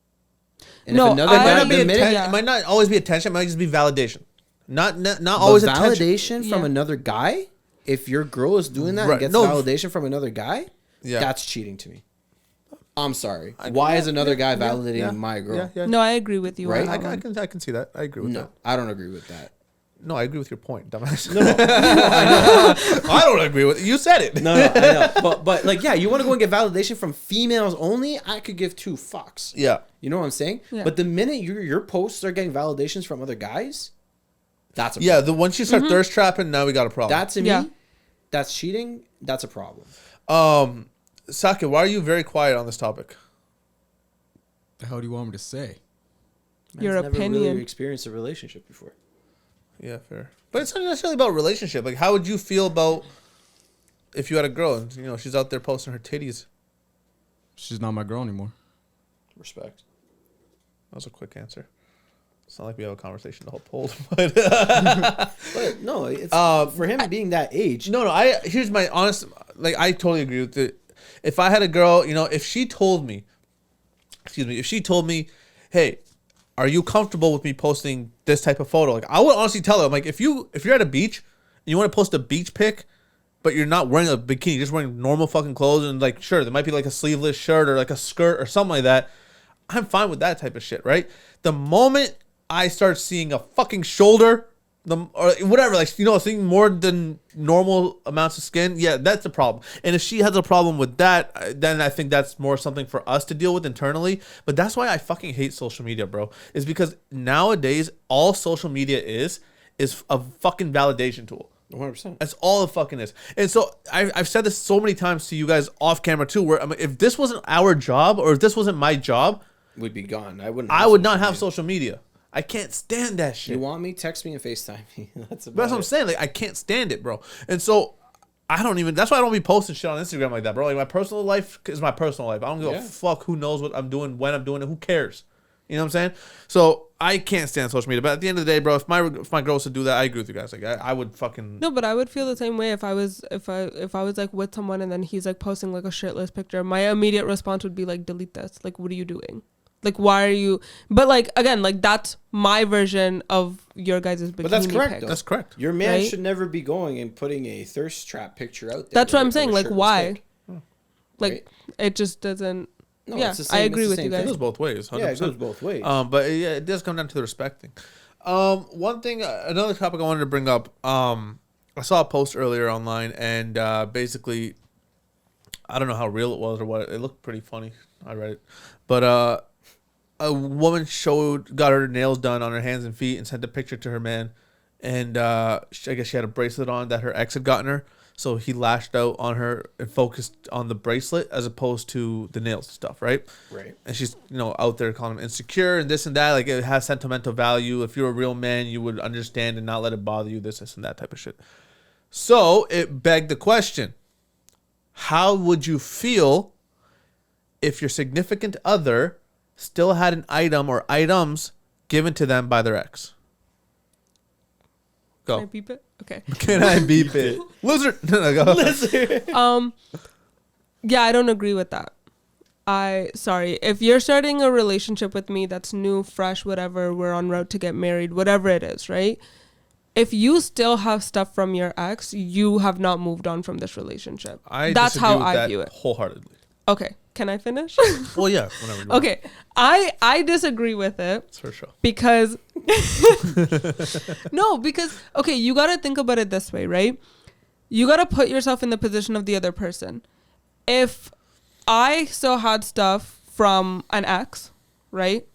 And No, if another I- guy, It might, the minute, Yeah. it might not always be attention. It might just be validation. Not always but attention. validation from Yeah. another guy, if your girl is doing that Right. and gets No. validation from another guy, Yeah. that's cheating to me. I'm sorry. Why is another guy validating my girl? Yeah. No, I agree with you. Right? on that one. I can see that. I agree with No, that. I don't agree with that. No, I agree with your point, dumbass. No, I don't agree with it. You said it. no, I know. But like, yeah, you want to go and get validation from females only? I could give two fucks. Yeah. You know what I'm saying? Yeah. But the minute your posts are getting validations from other guys, that's a Yeah, problem. the once you start thirst trapping, now we got a problem. That to Yeah. me, that's cheating. That's a problem. Saki, why are you very quiet on this topic? The hell do you want me to say? Your Man's never opinion. really experienced a relationship before. Yeah, fair. But it's not necessarily about relationship. Like, how would you feel about if you had a girl and, you know, she's out there posting her titties? She's not my girl anymore. Respect. That was a quick answer. It's not like we have a conversation to hold. But But no, it's for him being that age. no, here's my honest, like, I totally agree with it. If I had a girl, you know, if she told me, hey, are you comfortable with me posting this type of photo? Like, I would honestly tell her, I'm like, if you're at a beach and you want to post a beach pic, but you're not wearing a bikini, you're just wearing normal fucking clothes, and like, sure, there might be like a sleeveless shirt or like a skirt or something like that. I'm fine with that type of shit, right? The moment I start seeing a fucking shoulder, or whatever, like, seeing more than normal amounts of skin, yeah, that's a problem. And if she has a problem with that, then I think that's more something for us to deal with internally. But that's why I fucking hate social media, bro. Is because nowadays all social media is a fucking validation tool. 100%. That's all it fucking is. And so I've said this so many times to you guys off camera too, where if this wasn't our job, or if this wasn't my job, We'd be gone. I would not have social media. I can't stand that shit. You want me? Text me and FaceTime me. That's what I'm saying. Like, I can't stand it, bro. And so that's why I don't be posting shit on Instagram like that, bro. Like, my personal life is my personal life. I don't give a fuck who knows what I'm doing, when I'm doing it. Who cares? You know what I'm saying? So I can't stand social media. But at the end of the day, bro, if my girls would do that, I agree with you guys. Like, I would fucking No, but I would feel the same way if I was like with someone and then he's like posting like a shirtless picture. My immediate response would be like, delete this. Like, what are you doing? Like, why are you? But like, again, like, that's my version of your guys' bikini. But that's correct. pic. Though. That's correct. Your man Right? should never be going and putting a thirst trap picture out there. That's what I'm of a saying. Like, shirtless why? pic. Like, Right? it just doesn't. No, Yeah, it's the same, I agree it's the with same you guys. It thing. goes both ways. 100%. Yeah, it goes both ways. But yeah, it does come down to the respecting. One thing, another topic I wanted to bring up. I saw a post earlier online, and basically, I don't know how real it was or what. It looked pretty funny. I read it, but a woman got her nails done on her hands and feet and sent a picture to her man, and I guess she had a bracelet on that her ex had gotten her. So he lashed out on her and focused on the bracelet as opposed to the nails and stuff, right? Right. And she's, out there calling him insecure and this and that. Like, it has sentimental value. If you're a real man, you would understand and not let it bother you, this and that type of shit. So it begged the question, how would you feel if your significant other still had an item or items given to them by their ex? Go. Can I beep it? Okay. Can I beep it? Lizard. No, go. Lizard. Yeah, I don't agree with that. Sorry. If you're starting a relationship with me that's new, fresh, whatever, we're on route to get married, whatever it is, right? If you still have stuff from your ex, you have not moved on from this relationship. That's disagree how with I that view it. wholeheartedly. Okay. Can I finish? Well, yeah. Whenever. Okay. I disagree with it. It's for sure. Because okay, you got to think about it this way, right? You got to put yourself in the position of the other person. If I still had stuff from an ex, right?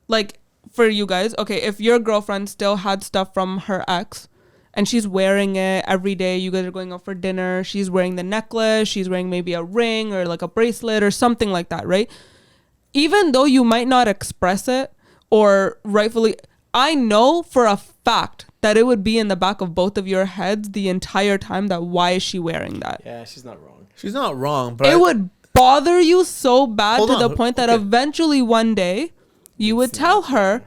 Like, for you guys, okay, if your girlfriend still had stuff from her ex and she's wearing it every day, you guys are going out for dinner, she's wearing the necklace, she's wearing maybe a ring or like a bracelet or something like that, right? Even though you might not express it or rightfully, I know for a fact that it would be in the back of both of your heads the entire time that why is she wearing that? Yeah, she's not wrong. She's not wrong, but It would bother you so bad Hold to on, the point that okay. eventually one day you would tell her,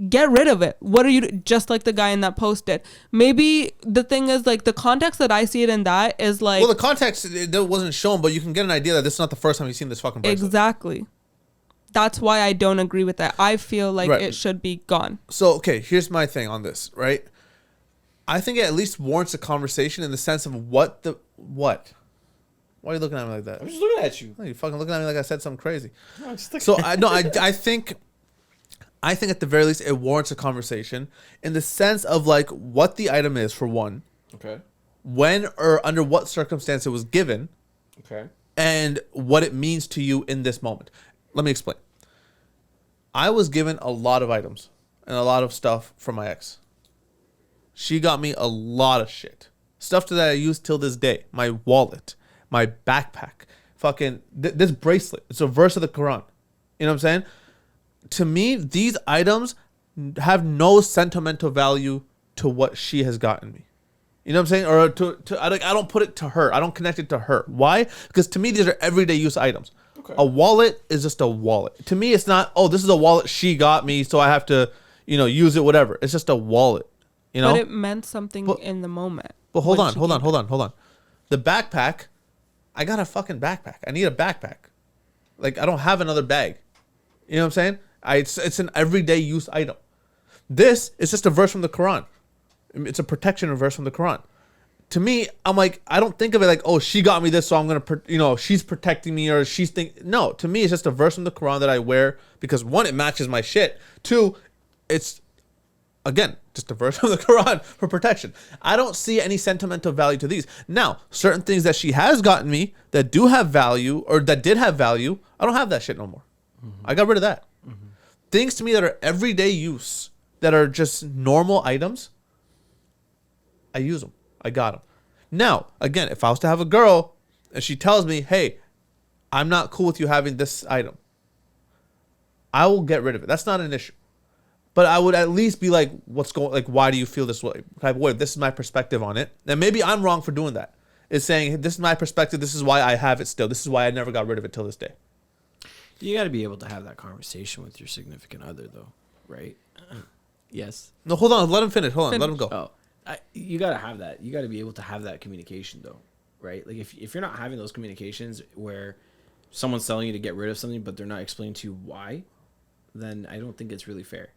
get rid of it. What are you just like the guy in that post did? Maybe the thing is, like, the context that I see it in that is like, well, the context it wasn't shown, but you can get an idea that this is not the first time you've seen this fucking bracelet. exactly. That's why I don't agree with that. I feel like Right. it should be gone. So, okay, here's my thing on this, right? I think it at least warrants a conversation in the sense of what? Why are you looking at me like that? I'm just looking at you. Oh, you're fucking looking at me like I said something crazy. No, I'm just looking So I think at the very least it warrants a conversation in the sense of like what the item is for one, Okay. when or under what circumstance it was given, Okay. and what it means to you in this moment. Let me explain. I was given a lot of items and a lot of stuff from my ex. She got me a lot of shit. Stuff that I use till this day. My wallet, my backpack, fucking this bracelet. It's a verse of the Quran. You know what I'm saying? To me, these items have no sentimental value to what she has gotten me. You know what I'm saying? Or I don't put it to her. I don't connect it to her. Why? Because to me, these are everyday use items. Okay. A wallet is just a wallet. To me, it's not, oh, this is a wallet she got me, so I have to, use it, whatever. It's just a wallet. You know? But it meant something in the moment. But hold when on. she gave it. The backpack, I got a fucking backpack. I need a backpack. Like, I don't have another bag. You know what I'm saying? It's an everyday use item. This is just a verse from the Quran. It's a protection verse from the Quran. To me, I'm like, I don't think of it like, oh, she got me this, so I'm gonna, she's protecting me, or no. To me, it's just a verse from the Quran that I wear because one, it matches my shit. Two, it's again just a verse from the Quran for protection. I don't see any sentimental value to these. Now, certain things that she has gotten me that do have value or that did have value, I don't have that shit no more. I got rid of that. Things to me that are everyday use, that are just normal items, I use them. I got them. Now, again, if I was to have a girl and she tells me, hey, I'm not cool with you having this item, I will get rid of it. That's not an issue. But I would at least be like, why do you feel this way? Type of way. This is my perspective on it. And maybe I'm wrong for doing that. It's saying, hey, this is my perspective. This is why I have it still. This is why I never got rid of it till this day. You got to be able to have that conversation with your significant other, though, right? Yes. No, hold on. Let him finish. Hold on. Let him go. Oh, you got to have that. You got to be able to have that communication, though, right? Like if you're not having those communications where someone's telling you to get rid of something, but they're not explaining to you why, then I don't think it's really fair.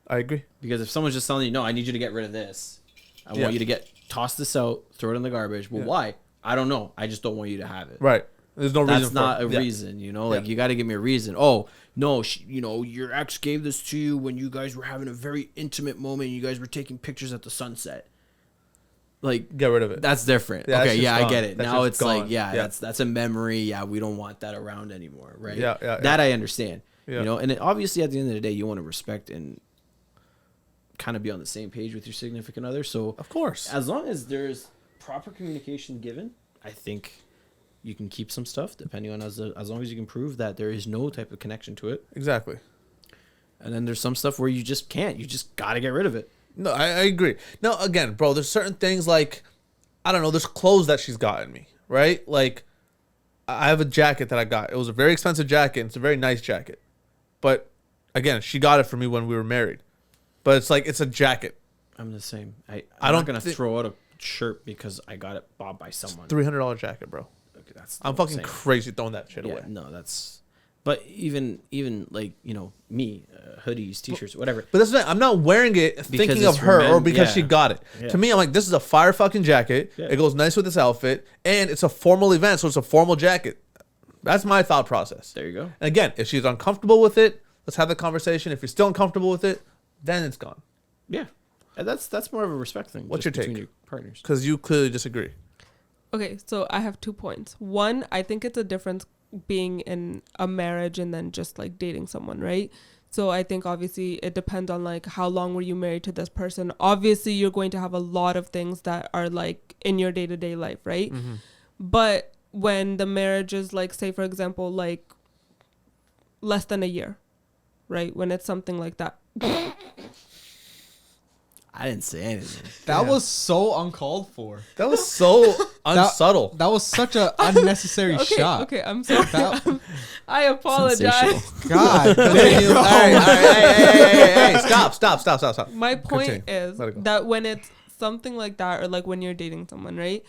I agree. Because if someone's just telling you, no, I need you to get rid of this. I want you to toss this out, throw it in the garbage. Well, why? I don't know. I just don't want you to have it. Right. There's no reason. That's not a reason, Like you got to give me a reason. Oh no, your ex gave this to you when you guys were having a very intimate moment. You guys were taking pictures at the sunset. Like, get rid of it. That's different. Yeah, okay, I get it. That's now it's gone. like, that's a memory. Yeah, we don't want that around anymore, right? Yeah. That I understand. Yeah. And obviously at the end of the day, you want to respect and kind of be on the same page with your significant other. So of course, as long as there's proper communication given, I think you can keep some stuff depending on as long as you can prove that there is no type of connection to it. Exactly. And then there's some stuff where you just can't. You just got to get rid of it. No, I agree. Now, again, bro, there's certain things like, I don't know, there's clothes that she's gotten me, right? Like, I have a jacket that I got. It was a very expensive jacket. And it's a very nice jacket. But, again, she got it for me when we were married. But it's like, it's a jacket. I'm the same. I'm don't not going to throw out a shirt because I got it bought by someone. $300 jacket, bro. Okay, I'm fucking crazy throwing that shit away. No, that's... But even like, me, hoodies, T-shirts, whatever. But that's not, I'm not wearing it thinking of her or because she got it. Yeah. To me, I'm like, this is a fire fucking jacket. Yeah. It goes nice with this outfit. And it's a formal event, so it's a formal jacket. That's my thought process. There you go. And again, if she's uncomfortable with it, let's have the conversation. If you're still uncomfortable with it, then it's gone. Yeah. And that's more of a respect thing. What's your take? Between your partners. Because you clearly disagree. Okay, so I have 2 points. One, I think it's a difference being in a marriage and then just like dating someone, right? So I think obviously it depends on like how long were you married to this person. Obviously you're going to have a lot of things that are like in your day-to-day life, right? Mm-hmm. But when the marriage is like, say for example, like less than a year, right? When it's something like that. I didn't say anything. That was so uncalled for. That was so unsubtle. That was such an unnecessary shot. Okay, I'm sorry. I apologize. God. All right. Stop. My point is that when it's something like that, or like when you're dating someone, right?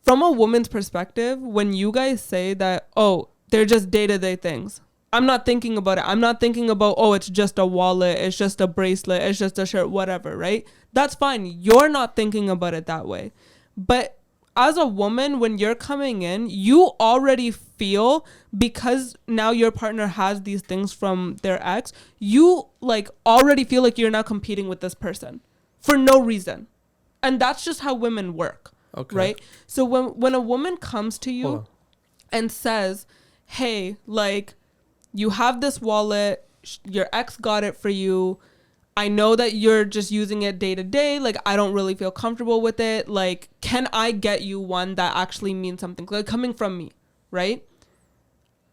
From a woman's perspective, when you guys say that, oh, they're just day-to-day things, I'm not thinking about it. I'm not thinking about, oh, it's just a wallet, it's just a bracelet, it's just a shirt, whatever, right? That's fine. You're not thinking about it that way. But as a woman, when you're coming in, you already feel, because now your partner has these things from their ex, you like already feel like you're not competing with this person for no reason. And that's just how women work, right? So when a woman comes to you and says, hey, like, you have this wallet, your ex got it for you. I know that you're just using it day to day. Like, I don't really feel comfortable with it. Like, can I get you one that actually means something? Like, coming from me, right?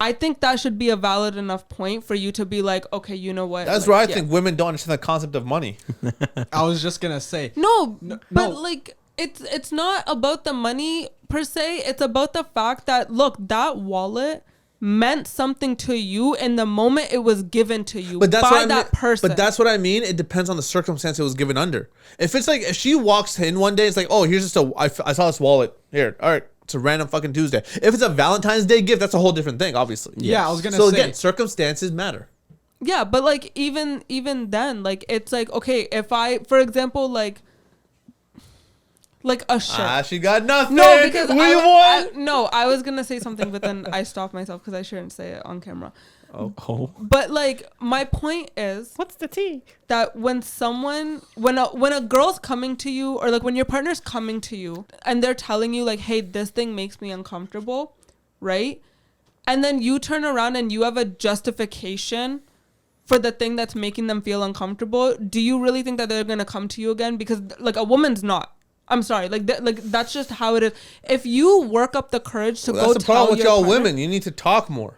I think that should be a valid enough point for you to be like, okay, you know what? That's where I think women don't understand the concept of money. I was just going to say. No, like, it's not about the money per se. It's about the fact that, look, that wallet meant something to you in the moment it was given to you by that person. But that's what I mean. It depends on the circumstance it was given under. If it's like, if she walks in one day, it's like, oh, here's just I saw this wallet here. All right. It's a random fucking Tuesday. If it's a Valentine's Day gift, that's a whole different thing, obviously. Yeah, I was going to say. So again, circumstances matter. Yeah, but like even then, like it's like, okay, if I, for example, like a shirt. She got nothing. No, because won. I was gonna say something, but then I stopped myself because I shouldn't say it on camera. Oh. But like my point is, What's the tea? that when a girl's coming to you, or like when your partner's coming to you and they're telling you like, hey, this thing makes me uncomfortable, right? And then you turn around and you have a justification for the thing that's making them feel uncomfortable. Do you really think that they're gonna come to you again? Because like a woman's not. I'm sorry, like that's just how it is. If you work up the courage to go tell your That's the problem with y'all partner, women. You need to talk more.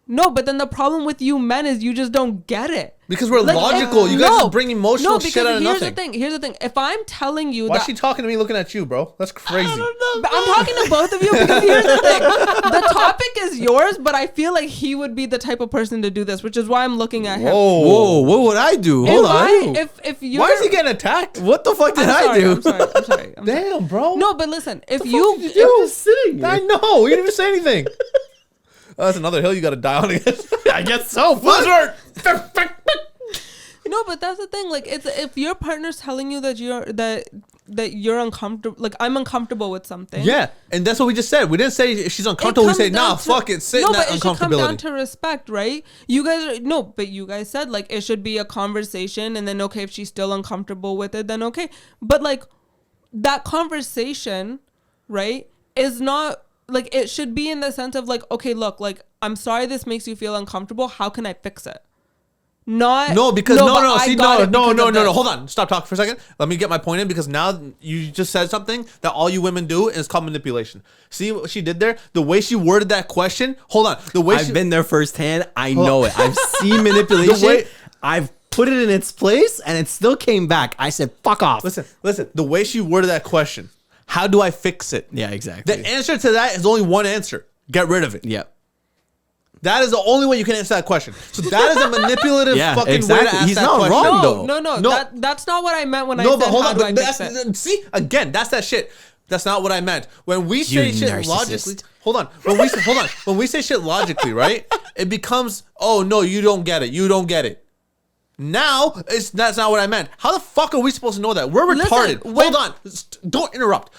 No, but then the problem with you men is you just don't get it. Because we're Like, logical. You guys just bring emotional shit out of nothing. Here's the thing. If I'm telling you Why that... is she talking to me looking at you, bro? That's crazy. I don't know. But I'm talking to both of you because here's the thing. The topic is yours, but I feel like he would be the type of person to do this, which is why I'm looking at him. Whoa, what would I do? Hold on. If you... Why is he getting attacked? What the fuck did I do? I'm sorry. Damn, bro. No, but listen. If I'm you... just sitting here. I know. You didn't even say anything. That's another hill you got to die on again. I guess so. Blizzard. No, but that's the thing. Like, it's if your partner's telling you that you're uncomfortable, like I'm uncomfortable with something. Yeah, and that's what we just said. We didn't say she's uncomfortable. We say, nah, fuck it, sit in that it should come down uncomfortability. to respect, right? But you guys said like it should be a conversation, and then okay, if she's still uncomfortable with it, then okay. But like that conversation, right, is not like it should be in the sense of like, okay, look, like I'm sorry this makes you feel uncomfortable. How can I fix it? No. Hold on. Stop talking for a second. Let me get my point in, because now you just said something that all you women do, and it's called manipulation. See what she did there? The way she worded that question. Hold on. I've been there firsthand. I know it. I've seen manipulation. I've put it in its place, and it still came back. I said, fuck off. Listen. The way she worded that question. How do I fix it? Yeah, exactly. The answer to that is only one answer. Get rid of it. Yep. That is the only way you can answer that question. So that is a manipulative fucking way to ask He's that not question. wrong, though. No. That's not what I meant when I said hold how on. do I fix it. See, again, that's that shit. That's not what I meant. When we say shit narcissist. logically, hold on. When we say shit logically, right? It becomes, oh no, you don't get it. You don't get it. Now that's not what I meant. How the fuck are we supposed to know that? We're retarded. Hold on. Don't interrupt.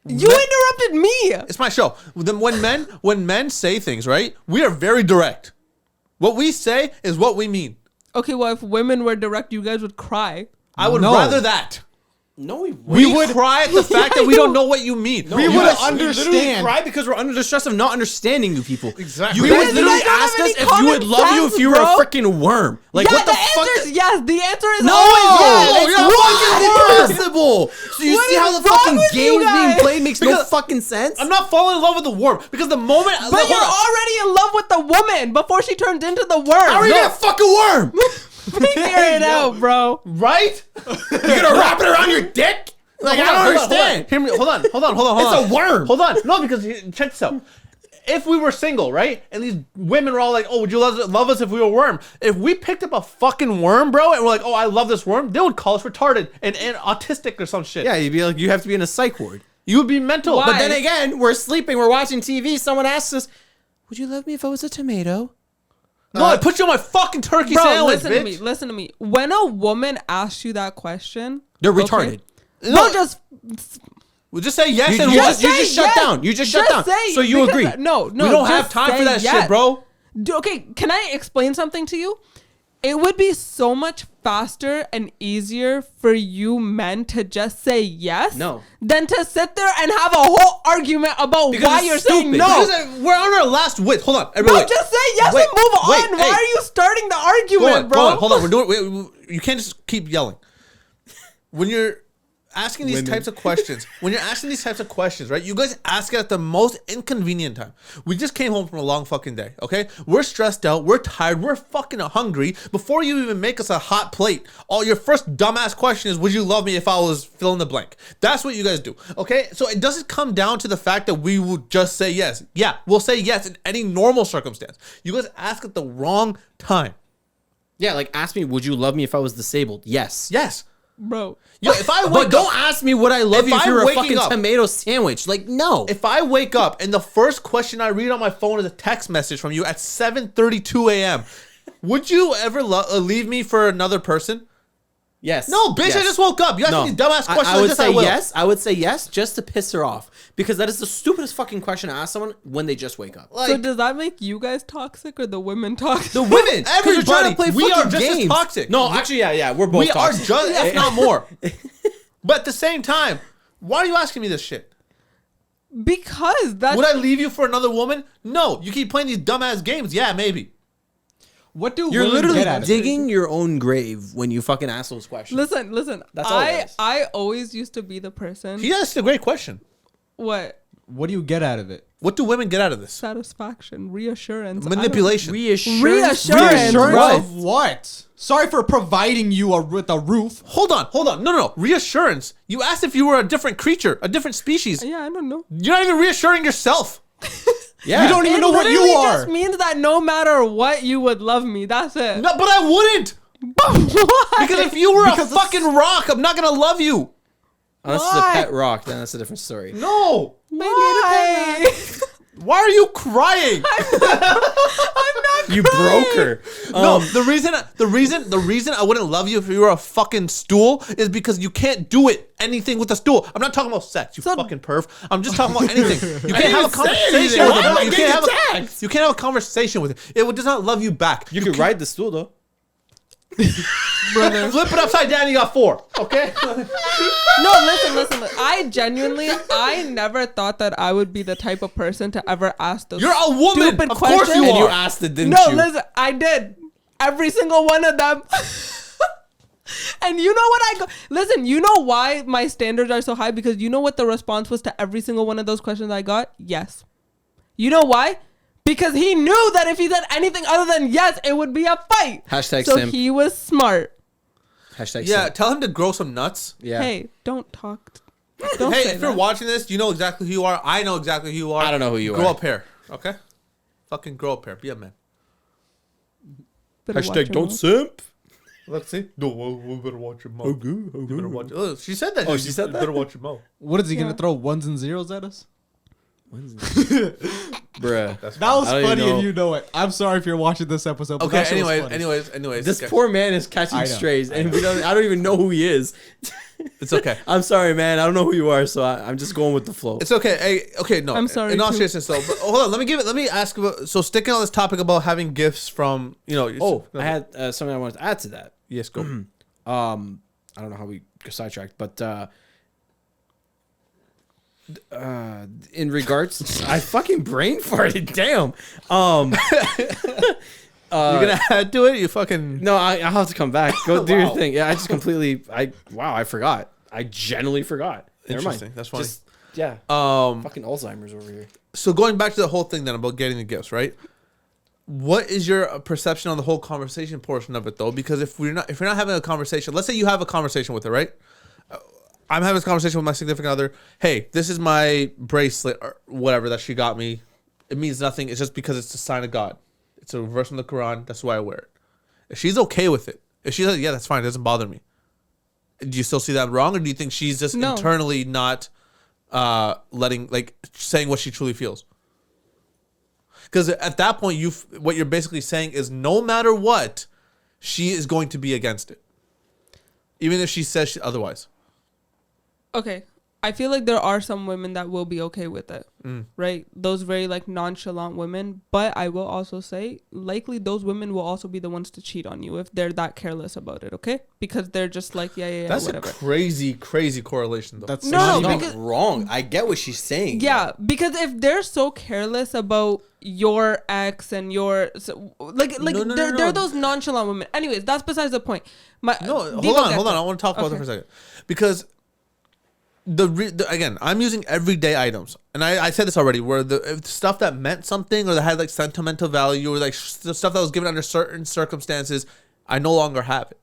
You interrupted me. It's my show. When men say things, right? We are very direct. What we say is what we mean. Okay, well, if women were direct, you guys would cry. I would rather that. No, we would cry at the fact that we don't know what you mean. We would understand. We literally cry because we're under the stress of not understanding you people. Exactly. You guys literally asked us if you would love you if you were a freaking worm. Like, Yeah, what the answer fuck? is yes. The answer is No, always yes. it's impossible. So you What see is how the wrong fucking with you game's being guys? played makes no Because fucking sense? I'm not falling in love with the worm, because the moment. But you're already in love with the woman before she turns into the worm. How are you gonna fuck a worm? Figure it out, bro. right. You're gonna wrap it around your dick? Like, I don't understand. Hear me. Hold on. It's a worm. Hold on. No, because check this out. If we were single, right, and these women were all like, "Oh, would you love us if we were a worm?" If we picked up a fucking worm, bro, and we're like, "Oh, I love this worm," they would call us retarded and autistic or some shit. Yeah, you'd be like, you have to be in a psych ward. You would be mental. Why? But then again, we're sleeping, we're watching TV. Someone asks us, "Would you love me if I was a tomato?" No, I put you on my fucking turkey sandwich, bitch. Listen to me. When a woman asks you that question, They're retarded. No, just we'll just say yes You and just say shut yes. down. You just shut down. say- So you because- agree? No. we don't have just time for say that yes. shit, bro. Okay, can I explain something to you? It would be so much faster and easier for you men to just say yes than to sit there and have a whole argument about Because why it's you're saying stupid. no. Because we're on our last wit. Hold on, No, everybody. just say yes Wait, and move wait, on. hey. Why are you starting the argument, bro? Hold on. We're doing. You can't just keep yelling. When you're asking these types of questions, right? You guys ask it at the most inconvenient time. We just came home from a long fucking day, okay? We're stressed out. We're tired. We're fucking hungry. Before you even make us a hot plate, your first dumbass question is, would you love me if I was fill in the blank? That's what you guys do, okay? So it doesn't come down to the fact that we would just say yes. Yeah, we'll say yes in any normal circumstance. You guys ask at the wrong time. Yeah, like ask me, would you love me if I was disabled? Yes. Yes. Bro. Yo, if I wake But don't up, ask me would I love you if I'm you were a waking fucking up- tomato sandwich. Like, no. if I wake up and the first question I read on my phone is a text message from you at 7:32 a.m., Would you ever leave me for another person? Yes. No, bitch, Yes. I just woke up. You asked me dumbass questions. I would just say will. yes. I would say yes just to piss her off because that is the stupidest fucking question to ask someone when they just wake up. Like, So does that make you guys toxic or the women toxic? The women, everybody, we are just as games. toxic. No, actually, yeah, we're both. We toxic. are just, if not more. But at the same time, why are you asking me this shit? Because that's Would I leave you for another woman? No. You keep playing these dumbass games. Yeah, maybe. What do You're women literally get out of it? digging your own grave when you fucking ask those questions. listen. That's all it is. I always used to be the person. He asked a great question. What? What do you get out of it? What do women get out of this? Satisfaction, reassurance, Manipulation. Reassurance. Reassurance Right. of what? Sorry for providing you with a roof. Hold on. No. Reassurance. You asked if you were a different creature, a different species. Yeah, I don't know. You're not even reassuring yourself. Yeah. You don't even know what you literally are. just means that no matter what, you would love me. That's it. No, but I wouldn't. Why? Because if you were Because a fucking rock, I'm not gonna love you. Unless it's a Why? pet rock, then that's a different story. No. Why? Why are you crying? You broke her. No, the reason I wouldn't love you if you were a fucking stool is because you can't do anything with a stool. I'm not talking about sex, you fucking perv. I'm just talking about anything. You can't have a conversation with him. You can't have a conversation with him. It does not love you back. You could ride the stool though. Brother, flip it upside down. You got 4. Okay. No, listen. I never thought that I would be the type of person to ever ask those You're a woman. stupid Of course questions. you And you are. asked it, didn't No, you? listen, I did. Every single one of them. And you know what I go? Listen, you know why my standards are so high? Because you know what the response was to every single one of those questions I got? Yes. You know why? Because he knew that if he said anything other than yes, it would be a fight. Hashtag so simp. he was smart. Hashtag Yeah, simp. tell him to grow some nuts. Yeah. Hey, don't talk. Don't Hey, say if you're that. watching this, you know exactly who you are. I know exactly who you are. I don't know who you Grow are. up here, okay? Fucking grow up here. Be a man. Better watch your mouth. simp. Let's see. No, we better watch your mouth. Okay. You better watch. Oh, she said that. Oh, she said You that? better watch your mouth. What is he Yeah. gonna throw ones and zeros at us? Bruh. That's That was I don't even funny, know. and you know it. I'm sorry if you're watching this episode. But Okay. that shit was Anyways. funny. This okay. poor man is catching I know. strays, and I don't even know who he is. It's okay. I'm sorry, man. I don't know who you are, so I'm just going with the flow. It's okay. Hey, okay. No, I'm sorry, In all too. seriousness, though, but hold on. Let me ask about. So sticking on this topic about having gifts from Oh, I had something I wanted to add to that. yes, go. I don't know how we got sidetracked, but in regards, I fucking brain farted. Damn. You're gonna add to it. You fucking. No, I'll have to come back. Go do your Wow. thing. Yeah, I just completely. I forgot. I genuinely forgot. Never mind. Interesting. That's funny. Just, yeah. Um. Fucking Alzheimer's over here. So going back to the whole thing then about getting the gifts, right? What is your perception on the whole conversation portion of it though? Because if you're not having a conversation, let's say you have a conversation with her, right? I'm having this conversation with my significant other. Hey, this is my bracelet or whatever that she got me. It means nothing. It's just because it's a sign of God. It's a verse from the Quran. That's why I wear it. If she's okay with it, if she says, yeah, that's fine. It doesn't bother me. Do you still see that wrong, or do you think she's just No. internally not saying what she truly feels? Because at that point, what you're basically saying is no matter what, she is going to be against it, even if she says otherwise. Okay. I feel like there are some women that will be okay with it, right? Those very like nonchalant women. But I will also say, likely those women will also be the ones to cheat on you if they're that careless about it, okay? Because they're just like, yeah, That's whatever. a crazy correlation, though. That's No, She's no, not because- wrong. I get what she's saying. Yeah, because if they're so careless about your ex and your they're those nonchalant women. Anyways, that's besides the point. Hold on. I want to talk about that for a second, because again, I'm using everyday items, and I said this already, where the stuff that meant something or that had like sentimental value or like the stuff that was given under certain circumstances, I no longer have it.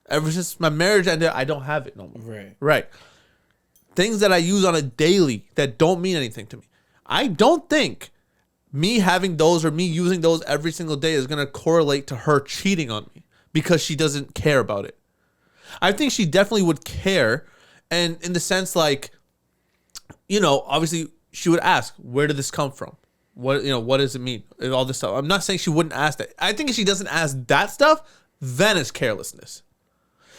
Ever since my marriage ended, I don't have it no more. Right. Things that I use on a daily that don't mean anything to me. I don't think me having those or me using those every single day is going to correlate to her cheating on me because she doesn't care about it. I think she definitely would care. And in the sense, like, obviously she would ask, where did this come from? What what does it mean? And all this stuff. I'm not saying she wouldn't ask that. I think if she doesn't ask that stuff, then it's carelessness.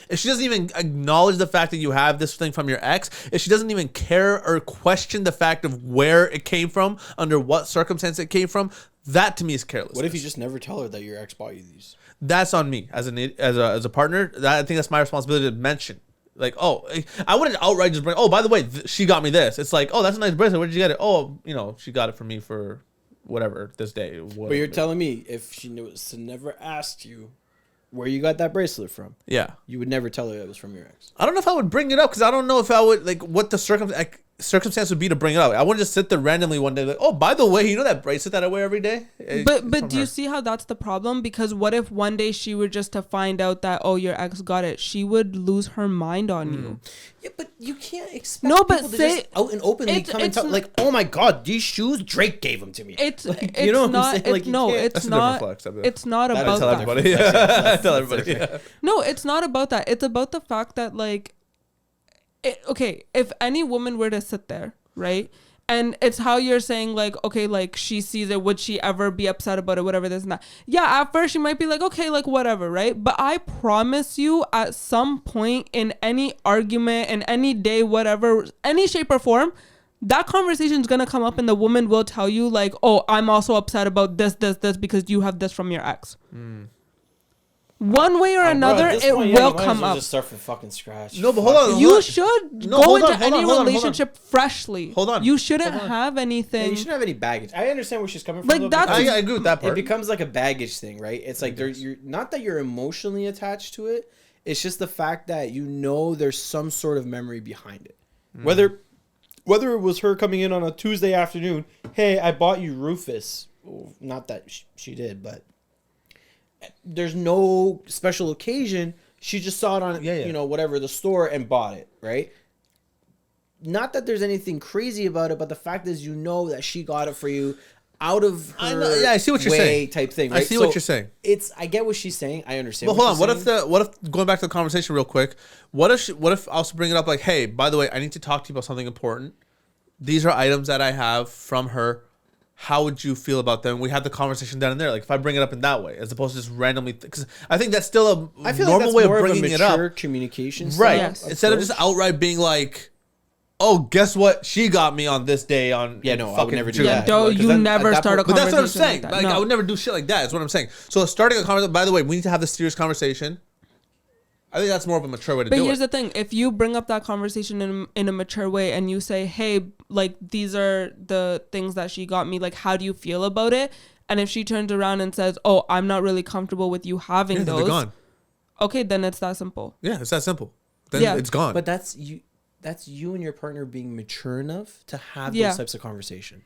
If she doesn't even acknowledge the fact that you have this thing from your ex, if she doesn't even care or question the fact of where it came from, under what circumstance it came from, that to me is carelessness. What if you just never tell her that your ex bought you these? That's on me as a partner. I think that's my responsibility to mention. Like, oh, I wouldn't outright just bring. Oh, by the way, she got me this. It's like, oh, that's a nice bracelet. Where did you get it? Oh, she got it for me for whatever this day. Whatever. But you're telling me if she never asked you where you got that bracelet from, yeah, you would never tell her it was from your ex. I don't know if I would bring it up because I don't know if I would what the circumstance would be to bring it up. I wouldn't just sit there randomly one day like, oh, by the way, that bracelet that I wear every day? But do you see how that's the problem? Because what if one day she were just to find out that, oh, your ex got it? She would lose her mind on you. Yeah, but you can't expect No, but people to say- just out and openly come and tell, like, oh my God, these shoes, Drake gave them to me. It's like, it's what I'm not saying? Like, you no, can't- it's That's a different not flex, I bet. it's not That- about tell that. everybody. Yeah. Tell everybody. Yeah. No, it's not about that. It's about the fact that okay, if any woman were to sit there, right? And it's how you're saying, like, okay, like, she sees it, would she ever be upset about it, whatever, this and that. Yeah, at first she might be like, okay, like, whatever, right? But I promise you, at some point in any argument, in any day, whatever, any shape or form, that conversation is going to come up and the woman will tell you, like, oh, I'm also upset about this because you have this from your ex. One way or another, it will come up. Just start from fucking scratch. No, but hold on. You should No, go hold into on, hold any on, hold on, hold on. relationship freshly. Hold on. You shouldn't Hold on. have Yeah, anything. you shouldn't have any baggage. I understand where she's coming from. Like, though, that's- because I agree with that part. it becomes like a baggage thing, right? It's like you're not that you're emotionally attached to it. It's just the fact that there's some sort of memory behind it. Whether it was her coming in on a Tuesday afternoon, hey, I bought you Rufus. Well, not that she did, but there's no special occasion. She just saw it on whatever, the store, and bought it, right? Not that there's anything crazy about it, but the fact is that she got it for you out of her I know, yeah, I see what you're saying. type thing, right? I see what you're saying. I get what she's saying. I understand. But hold on. What if going back to the conversation real quick? What if I also bring it up like, hey, by the way, I need to talk to you about something important. These are items that I have from her. How would you feel about them? We had the conversation down in there. Like if I bring it up in that way, as opposed to just randomly, because I think that's still a normal way of bringing it up. Communication, Right? Yes. Instead of just outright being like, "Oh, guess what? She got me on this day on." Yeah, no, I would never do Yeah, that. don't Because you then never at that start a point- But that's what I'm conversation saying. like Like, that. I No. would never do shit like that. That's what I'm saying. So starting a conversation. By the way, we need to have this serious conversation. I think that's more of a mature way to But do here's it. the thing: if you bring up that conversation in a mature way and you say, "Hey, like these are the things that she got me. Like, how do you feel about it?" And if she turns around and says, "Oh, I'm not really comfortable with you having Yeah, then those," they're gone. okay, then it's that simple. Yeah, it's that simple. Then Yeah. it's gone. But that's you. That's you and your partner being mature enough to have Yeah. those types of conversation.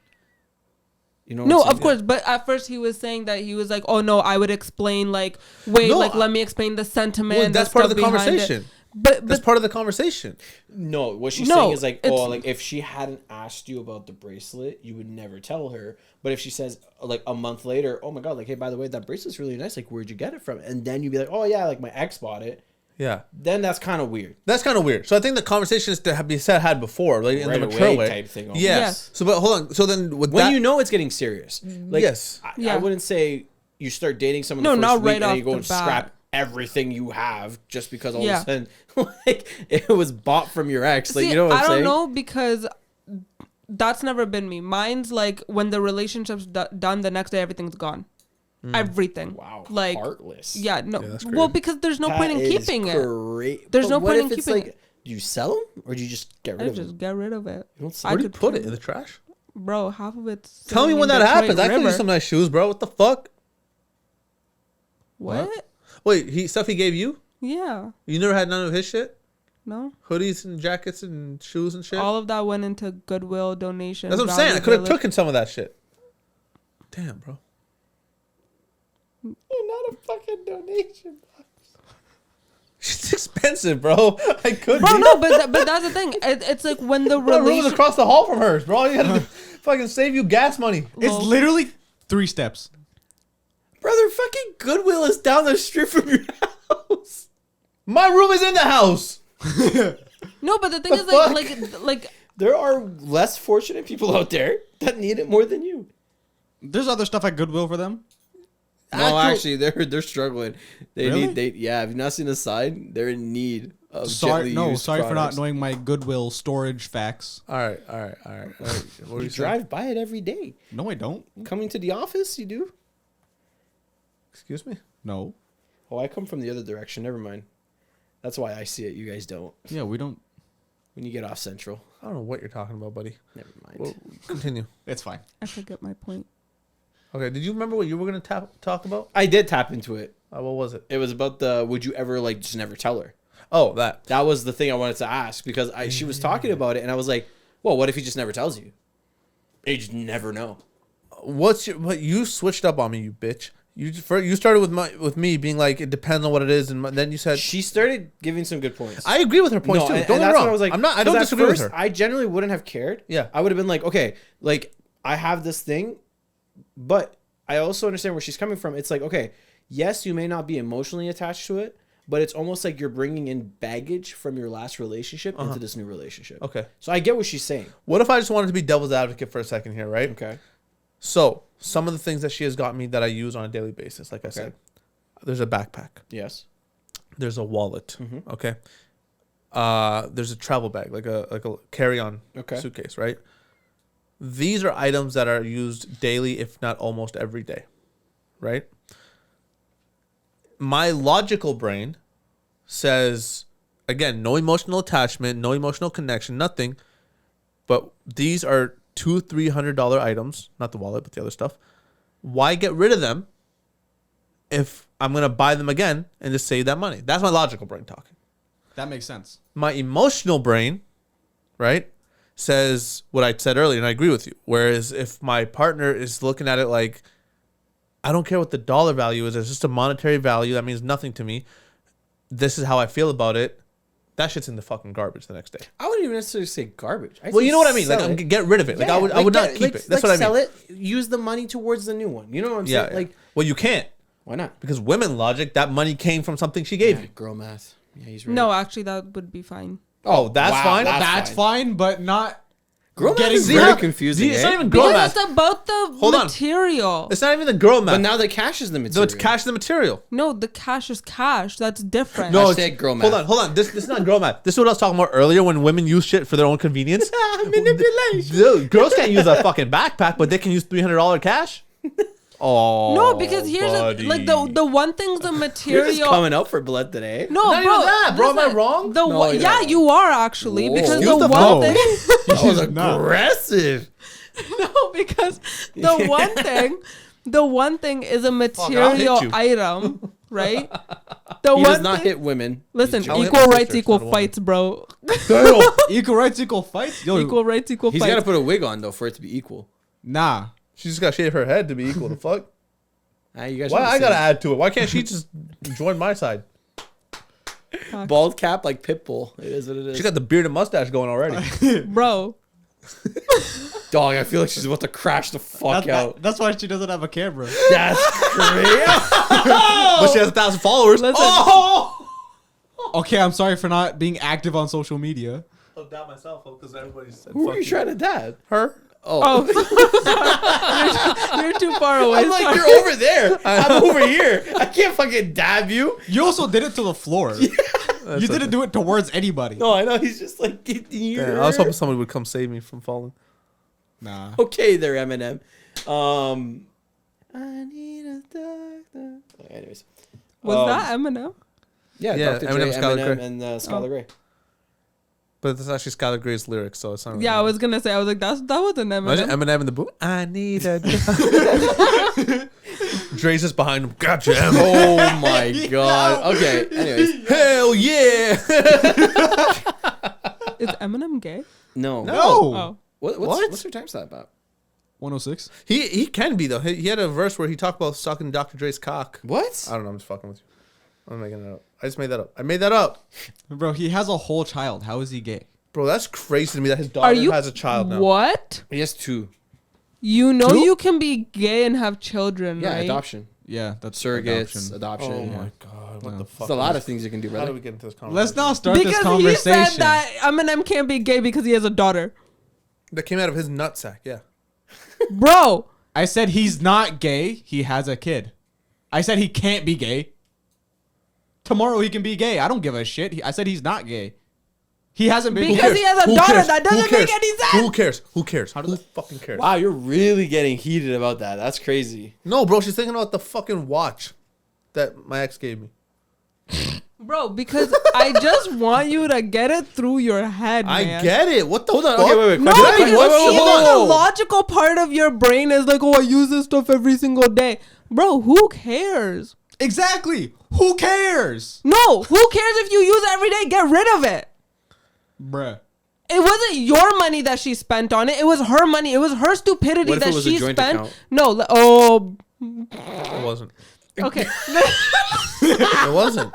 You know? No, what I'm of course. But at first he was saying that he was like, "Oh no, I would explain like, wait, No, like let me explain the sentiment." Well, that's part of the stuff behind it." conversation. But That's part of the conversation. No, what she's No, saying is like, it's- like if she hadn't asked you about the bracelet, you would never tell her. But if she says like a month later, oh my God, like, hey, by the way, that bracelet's really nice. Like, where'd you get it from? And then you'd be like, oh yeah, like my ex bought it. Yeah. Then that's kind of weird. That's kind of weird. So I think the conversation is to have be said had before, like in Right the mature away way. type thing almost. Yes. Yes. So, but hold on. So then with When that, you know it's getting serious. Like, Yes. I wouldn't say you start dating someone No, the first not week right and off then you go the and bat. scrap everything you have just because all Yeah. of a sudden like it was bought from your ex. Like, see, you know what I'm I don't saying? know because that's never been me. Mine's like when the relationship's done, the next day everything's gone. Everything. Wow. Like Heartless. yeah, no. Yeah, that's Well, crazy. because there's no That point in is keeping it. There's There's no point in if it's keeping like, do you sell them or do you just get rid I of them? just get rid of it. You don't sell I where do you could put it in the trash? Bro, half of it's. Tell me sitting when in that Detroit happens. I could use River. some nice shoes, bro. What the fuck? What? Wait, stuff he gave you? Yeah. You never had none of his shit? No. Hoodies and jackets and shoes and shit? All of that went into Goodwill donations. That's what I'm saying. I Value could have Village. taken some of that shit. Damn, bro. You're not a fucking donation. It's expensive, bro. I could Bro, be. no, but that's the thing. It's like when the Bro, room is relation. across the hall from hers, bro. You gotta fucking save you gas money. It's Well- literally 3 steps. Brother, fucking Goodwill is down the street from your house. My room is in the house. No, but the thing The is fuck? like There are less fortunate people out there that need it more than you. There's other stuff at Goodwill for them. No, actually, they're struggling. They Really? have you not seen the sign? They're in need of Sorry gently used for not products. knowing my Goodwill storage facts. All right. What were You you saying? drive by it every day. No, I don't. Coming to the office, you do? Excuse me. No. Oh, I come from the other direction. Never mind. That's why I see it. You guys don't. Yeah, we don't. When you get off Central. I don't know what you're talking about, buddy. Never mind. Well, continue. It's fine. I forget my point. Okay. Did you remember what you were gonna talk about? I did tap into it. What was it? It was about the would you ever like just never tell her? Oh, that. That was the thing I wanted to ask because she was talking about it and I was like, well, what if he just never tells you? You just never know. What you switched up on me, you bitch. You started with me being like it depends on what it is, and then you said She started giving some good points. I agree with her points too. Don't get me wrong. I was like, I don't 'cause at disagree first, with her. I generally wouldn't have cared. Yeah. I would have been like, okay, like I have this thing, but I also understand where she's coming from. It's like, okay, yes, you may not be emotionally attached to it, but it's almost like you're bringing in baggage from your last relationship into this new relationship. Okay. So I get what she's saying. What if I just wanted to be devil's advocate for a second here, right? Okay. So some of the things that she has got me that I use on a daily basis, like I said, there's a backpack, Yes. there's a wallet, Mm-hmm. okay. There's a travel bag, like a carry-on suitcase, right? These are items that are used daily, if not almost every day, right? My logical brain says, again, no emotional attachment, no emotional connection, nothing. But these are $200-$300 items, not the wallet, but the other stuff. Why get rid of them if I'm gonna buy them again and just save that money? That's my logical brain talking. That makes sense. My emotional brain, right, says what I said earlier, and I agree with you. Whereas if my partner is looking at it like, I don't care what the dollar value is, it's just a monetary value, that means nothing to me. This is how I feel about it. That shit's in the fucking garbage the next day. I wouldn't even necessarily say garbage. I'd Well, say you know what I mean. Like, sell it. get rid of it. Like, Yeah, I would not get- keep it. That's what I mean. Sell it. Use the money towards the new one. You know what I'm Yeah, saying? yeah. Like, Well, you can't why not? because women logic. That money came from something she gave you. Girl math. Yeah, he's right. No, actually, that would be fine. Oh, that's Wow, fine. that's That's fine, but not Girl math getting is rid very of- confusing. It's eh? not even girl Because math. it's about the Hold on. material. It's not even the girl math. But now the cash is the the material. cash is the material. No, the cash is cash. That's different. No, Hashtag it's- girl math. Hold on. This is not girl math. This is what I was talking about earlier when women use shit for their own convenience. Manipulation. Dude, girls can't use a fucking backpack, but they can use $300 cash. Oh, No, because here's like the one thing's the You're material. just coming out for blood today. No, Not bro. even that, bro. Am I listen, wrong? The No, one, you're yeah, not. you are actually Whoa. because Excuse the the one fuck. thing. That was not. aggressive. No, because the one thing is a I'll material hit you. item, right? The He one does not thing, hit women. Listen, He's I'll hit equal my rights, sister, equal not a woman. fights, bro. equal rights, equal fights. Yo, Equal rights, equal He's fights. got to put a wig on though for it to be equal. nah. She just got to shave her head to be equal to fuck. You guys Why are the I gotta same. add to it? Why can't she just join my side? Bald cap like Pitbull. It is what it is. She got the beard and mustache going already. Bro, Dog, I feel like she's about to crash the fuck out. That's why she doesn't have a camera. That's crazy. But she has 1,000 followers. Listen. Oh! Okay, I'm sorry for not being active on social media. I'll doubt myself because everybody said Who are you trying to dab? her. Oh, you're too far away. I'm like, sorry. you're over there. I'm over here. I can't fucking dab you. You also did it to the floor. You didn't do it towards anybody. No, I know. He's just like, Yeah, I was hoping somebody would come save me from falling. Nah. Okay, there, Eminem. I need a doctor. Anyways, Was that Eminem? yeah, Yeah, Dr. Eminem, Dre, Skylar Eminem, Grey. and Skylar Gray. But it's actually Skylar Gray's lyrics, so it's not. Yeah, I was gonna say. I was like, that wasn't Imagine Eminem. Eminem in the booth. I need a. Dre's just behind him. Gotcha. Eminem. Oh my god. Okay. Anyways, Hell yeah. Is Eminem gay? no. No. Oh, What's your time stamp about? 106. He can be though. He had a verse where he talked about sucking Dr. Dre's cock. What? I don't know. I'm just fucking with you. I'm making it up. I just made that up. I made that up, Bro, he has a whole child. How is he gay? bro. That's crazy to me that his are daughter you? has a child now. Oh What? He has two. You know Two? you can be gay and have children, Yeah, right? adoption. Yeah, that's Surrogates, adoption. adoption. Oh yeah. my god. What No. the fuck? There's a lot of things you can do, How do brother. we get into this conversation? Let's not start this Because he conversation. said that Eminem can't be gay because he has a daughter. That came out of his nutsack. Yeah. Bro, I said he's not gay. He has a kid. I said he can't be gay. Tomorrow he can be gay. I don't give a shit. I said he's not gay. He hasn't been. Because he has a daughter. That doesn't make any sense. Who cares? Who cares? Who fucking cares? Wow, you're really getting heated about that. That's crazy. No, bro, she's thinking about the fucking watch that my ex gave me. Bro, because I just want you to get it through your head, man. I get it. What the Hold on. fuck? Okay, wait. No, Question. because Wait, even hold the on. logical part of your brain is like, oh, I use this stuff every single day. Bro, who cares? Exactly. Who cares? No, who cares if you use it every day? Get rid of it. Bruh. It wasn't your money that she spent on it. It was her money. It was her stupidity What if that it was a she joint spent. account? No, oh, It wasn't. okay. It wasn't.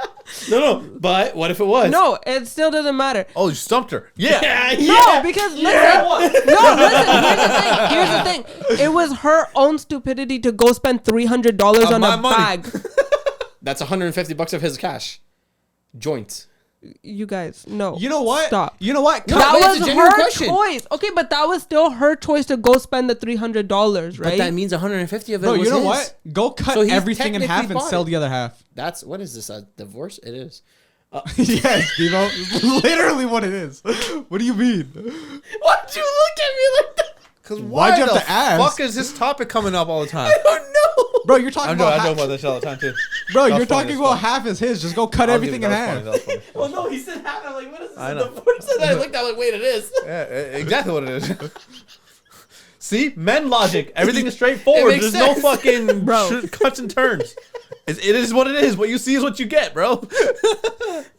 No. But what if it was? No, it still doesn't matter. Oh, you stumped her. Yeah. No, because listen. No, listen. Here's the thing. It was her own stupidity to go spend $300 on my a money. bag. That's $150 of his cash. Joint. You guys, no. You know what? Stop. You know what? No, That but it's was a genuine her question. choice. Okay, but that was still her choice to go spend the $300, right? But that means 150 of it Bro, was you know his. what? Go cut So he everything in half technically and bought sell it. the other half. That's what is this? A divorce? It is. Yes, Devo. Literally what it is. What do you mean? Why'd you look at me like that? Because Why'd you have the to ask? fuck is this topic coming up all the time? I don't know. Bro, you're talking I'm about joking half. about this shit all the time too. Bro, That you're was funny, talking that's about funny. half is his. Just go cut I'll give everything it, in that was half. funny, that was funny. Well, no, he said half. I'm like, what is this? I A know. divorce? And I looked at it like, wait, it is. Yeah, exactly what it is. See, men logic. Everything is straightforward. It makes There's no sense. fucking Bro. cuts and turns. It is what it is. What you see is what you get, bro.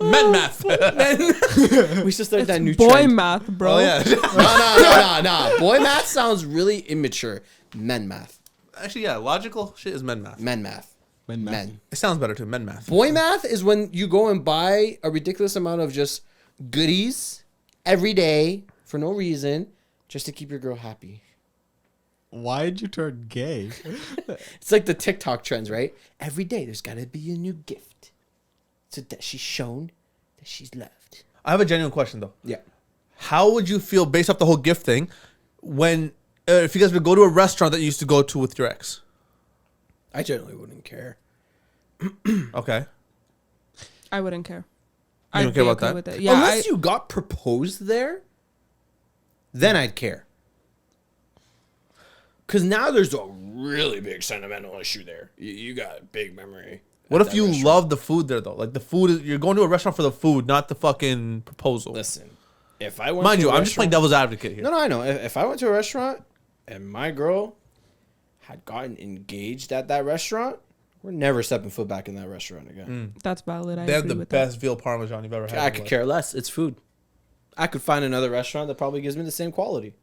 Men math. We should start that new Boy trend. math, bro. Oh yeah. No. Boy math sounds really immature. Men math. Actually, yeah. Logical shit is men math. Men math. Men math. Men. It sounds better too. Men math. Boy math is when you go and buy a ridiculous amount of just goodies every day for no reason, just to keep your girl happy. Why'd you turn gay? It's like the TikTok trends, right? Every day there's got to be a new gift so that she's shown that she's loved. I have a genuine question though. Yeah. How would you feel based off the whole gift thing when if you guys would go to a restaurant that you used to go to with your ex? I generally wouldn't care. Okay. I wouldn't care. You don't I'd care be about okay that? with it. Yeah, Unless you got proposed there, then I'd care. Because now there's a really big sentimental issue there. You got a big memory. What at if that you restaurant. love the food there though? Like the food is, you're going to a restaurant for the food, not the fucking proposal. Listen, if I went Mind to you, a I'm just playing restaurant- devil's advocate here. No, I know. If I went to a restaurant and my girl had gotten engaged at that restaurant, we're never stepping foot back in that restaurant again. that's valid. I They have agree the with best veal parmesan you've ever had. I in could your care less. It's food. I could find another restaurant that probably gives me the same quality.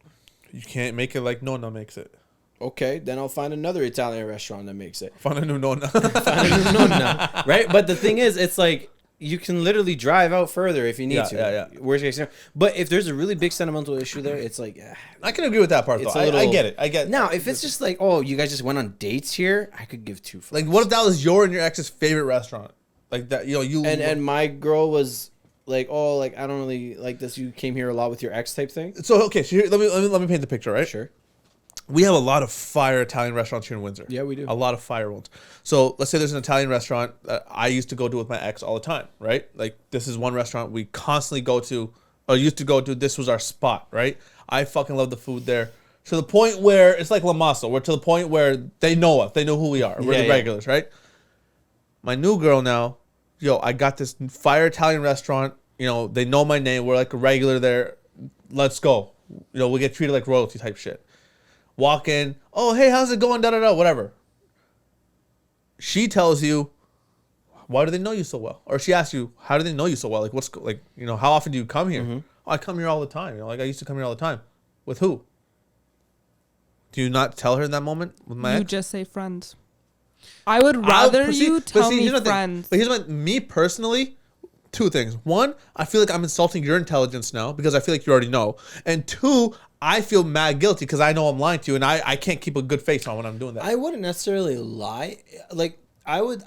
life. You can't make it like Nonna makes it. Okay, then I'll find another Italian restaurant that makes it. Find a new Nonna. No, right? But the thing is, it's like you can literally drive out further if you need Yeah, to. yeah. Worst case scenario. But if there's a really big sentimental issue there, it's like, I can agree with that part It's though. a I little- get it. I get. now if it's just like, oh, you guys just went on dates here, I could give two fucks. like, what if that was your and your ex's favorite restaurant? Like that, you know, you and my girl was like, oh, like I don't really like this. You came here a lot with your ex type thing. So okay, so here, let me paint the picture, right? Sure. We have a lot of fire Italian restaurants here in Windsor. Yeah, we do. A lot of fire ones. So let's say there's an Italian restaurant that I used to go to with my ex all the time, right? Like this is one restaurant we constantly go to, or used to go to. This was our spot, right? I fucking love the food there. To the point where it's like La Masa. We're to the point where they know us. They know who we are. We're Yeah, the yeah. regulars, right? My new girl now, yo, I got this fire Italian restaurant. You know, they know my name. We're like a regular there. Let's go. You know, we get treated like royalty type shit. Walk in. Oh, hey, how's it going? Da da da. Whatever. She tells you, why do they know you so well? Or she asks you, how do they know you so well? Like, you know, how often do you come here? Oh, I come here all the time. You know, like I used to come here all the time. With who? Do you not tell her in that moment with my You ex? just say friends. I would rather you tell me here's the thing. friends. But here's what me personally, two things. One, I feel like I'm insulting your intelligence now because I feel like you already know. And two, I feel mad guilty because I know I'm lying to you and I can't keep a good face on when I'm doing that. I wouldn't necessarily lie. Like I would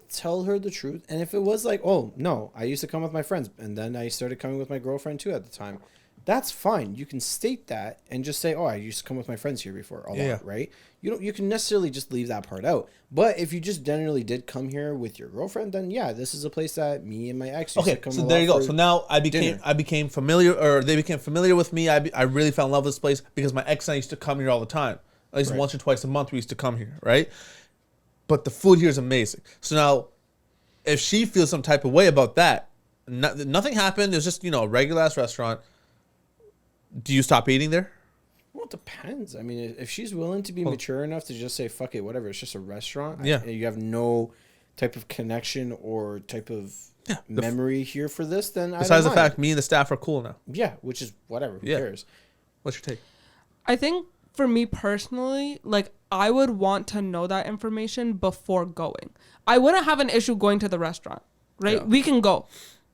tell her the truth. And if it was like, oh no, I used to come with my friends, and then I started coming with my girlfriend too at the time. that's fine. You can state that and just say, "Oh, I used to come with my friends here before a lot," right? You can necessarily just leave that part out. But if you just generally did come here with your girlfriend, then yeah, this is a place that me and my ex used to come. So there you go. So now I became familiar, or they became familiar with me. I really fell in love with this place because my ex and I used to come here all the time. At least once or twice a month we used to come here, right? But the food here is amazing. So now, if she feels some type of way about that, nothing happened. It was just, a regular ass restaurant. Do you stop eating there? Well, it depends. I mean, if she's willing to be mature enough to just say, fuck it, whatever, it's just a restaurant. Yeah. You have no type of connection or type of memory here for this, then besides the fact me and the staff are cool now. Yeah, which is whatever. Who cares? What's your take? I think for me personally, like, I would want to know that information before going. I wouldn't have an issue going to the restaurant, right? Yeah. We can go.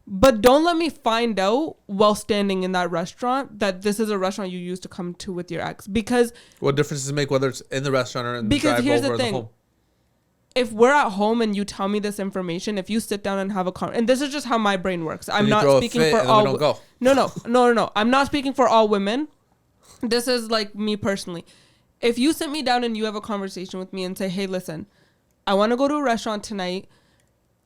But don't let me find out while standing in that restaurant that this is a restaurant you used to come to with your ex. Because what difference does it make whether it's in the restaurant or in the drive here's over the or the thing. home? If we're at home and you tell me this information, if you sit down and have a and this is just how my brain works. I'm not speaking for all. No. I'm not speaking for all women. This is like me personally. If you sit me down and you have a conversation with me and say, "Hey, listen, I want to go to a restaurant tonight,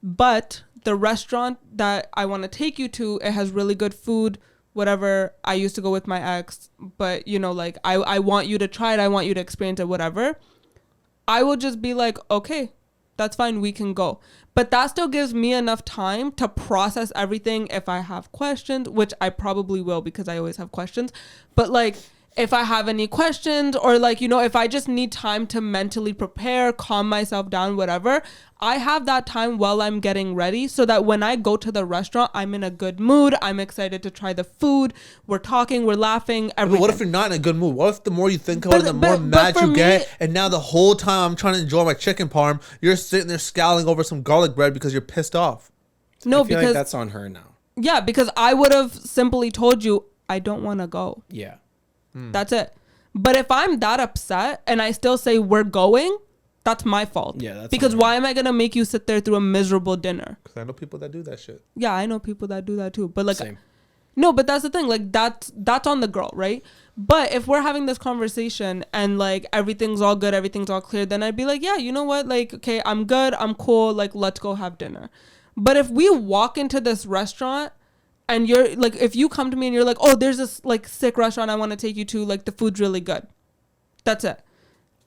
but the restaurant that I want to take you to, it has really good food, whatever. I used to go with my ex, but like I want you to try it. I want you to experience it, whatever." I will just be like, okay, that's fine. We can go. But that still gives me enough time to process everything. If I have questions, which I probably will because I always have questions, but like, if I have any questions or like, if I just need time to mentally prepare, calm myself down, whatever, I have that time while I'm getting ready so that when I go to the restaurant, I'm in a good mood. I'm excited to try the food. We're talking, we're laughing, everything. But what if you're not in a good mood? What if the more you think about it, the more mad you get? And now the whole time I'm trying to enjoy my chicken parm, you're sitting there scowling over some garlic bread because you're pissed off. No, because like that's on her now. Yeah, because I would have simply told you, I don't want to go. Yeah. That's it. But if I'm that upset and I still say we're going, that's my fault. Yeah, that's because why am I gonna make you sit there through a miserable dinner? Because I know people that do that shit. Yeah, I know people that do that too. But like, same. No, but that's the thing. Like that's on the girl, right? But if we're having this conversation and like everything's all good, everything's all clear, then I'd be like, yeah, you know what? Like, okay, I'm good, I'm cool. Like, let's go have dinner. But if we walk into this restaurant and you're like, if you come to me and you're like, oh, there's this like sick restaurant I want to take you to, like the food's really good. That's it.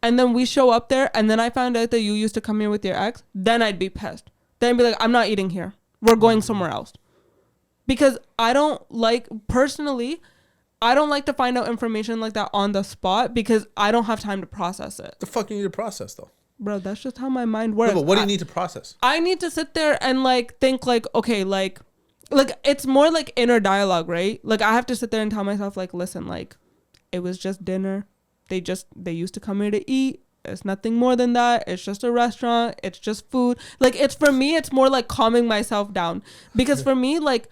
And then we show up there and then I found out that you used to come here with your ex, then I'd be pissed. Then I'd be like, I'm not eating here. We're going somewhere else. Because I don't like to find out information like that on the spot because I don't have time to process it. The fuck you need to process though? Bro, that's just how my mind works. No, but what do you need to process? I need to sit there and like think like, okay, like it's more like inner dialogue, right? Like I have to sit there and tell myself like, listen, like it was just dinner. They used to come here to eat. It's nothing more than that. It's just a restaurant. It's just food. Like for me, it's more like calming myself down because for me, like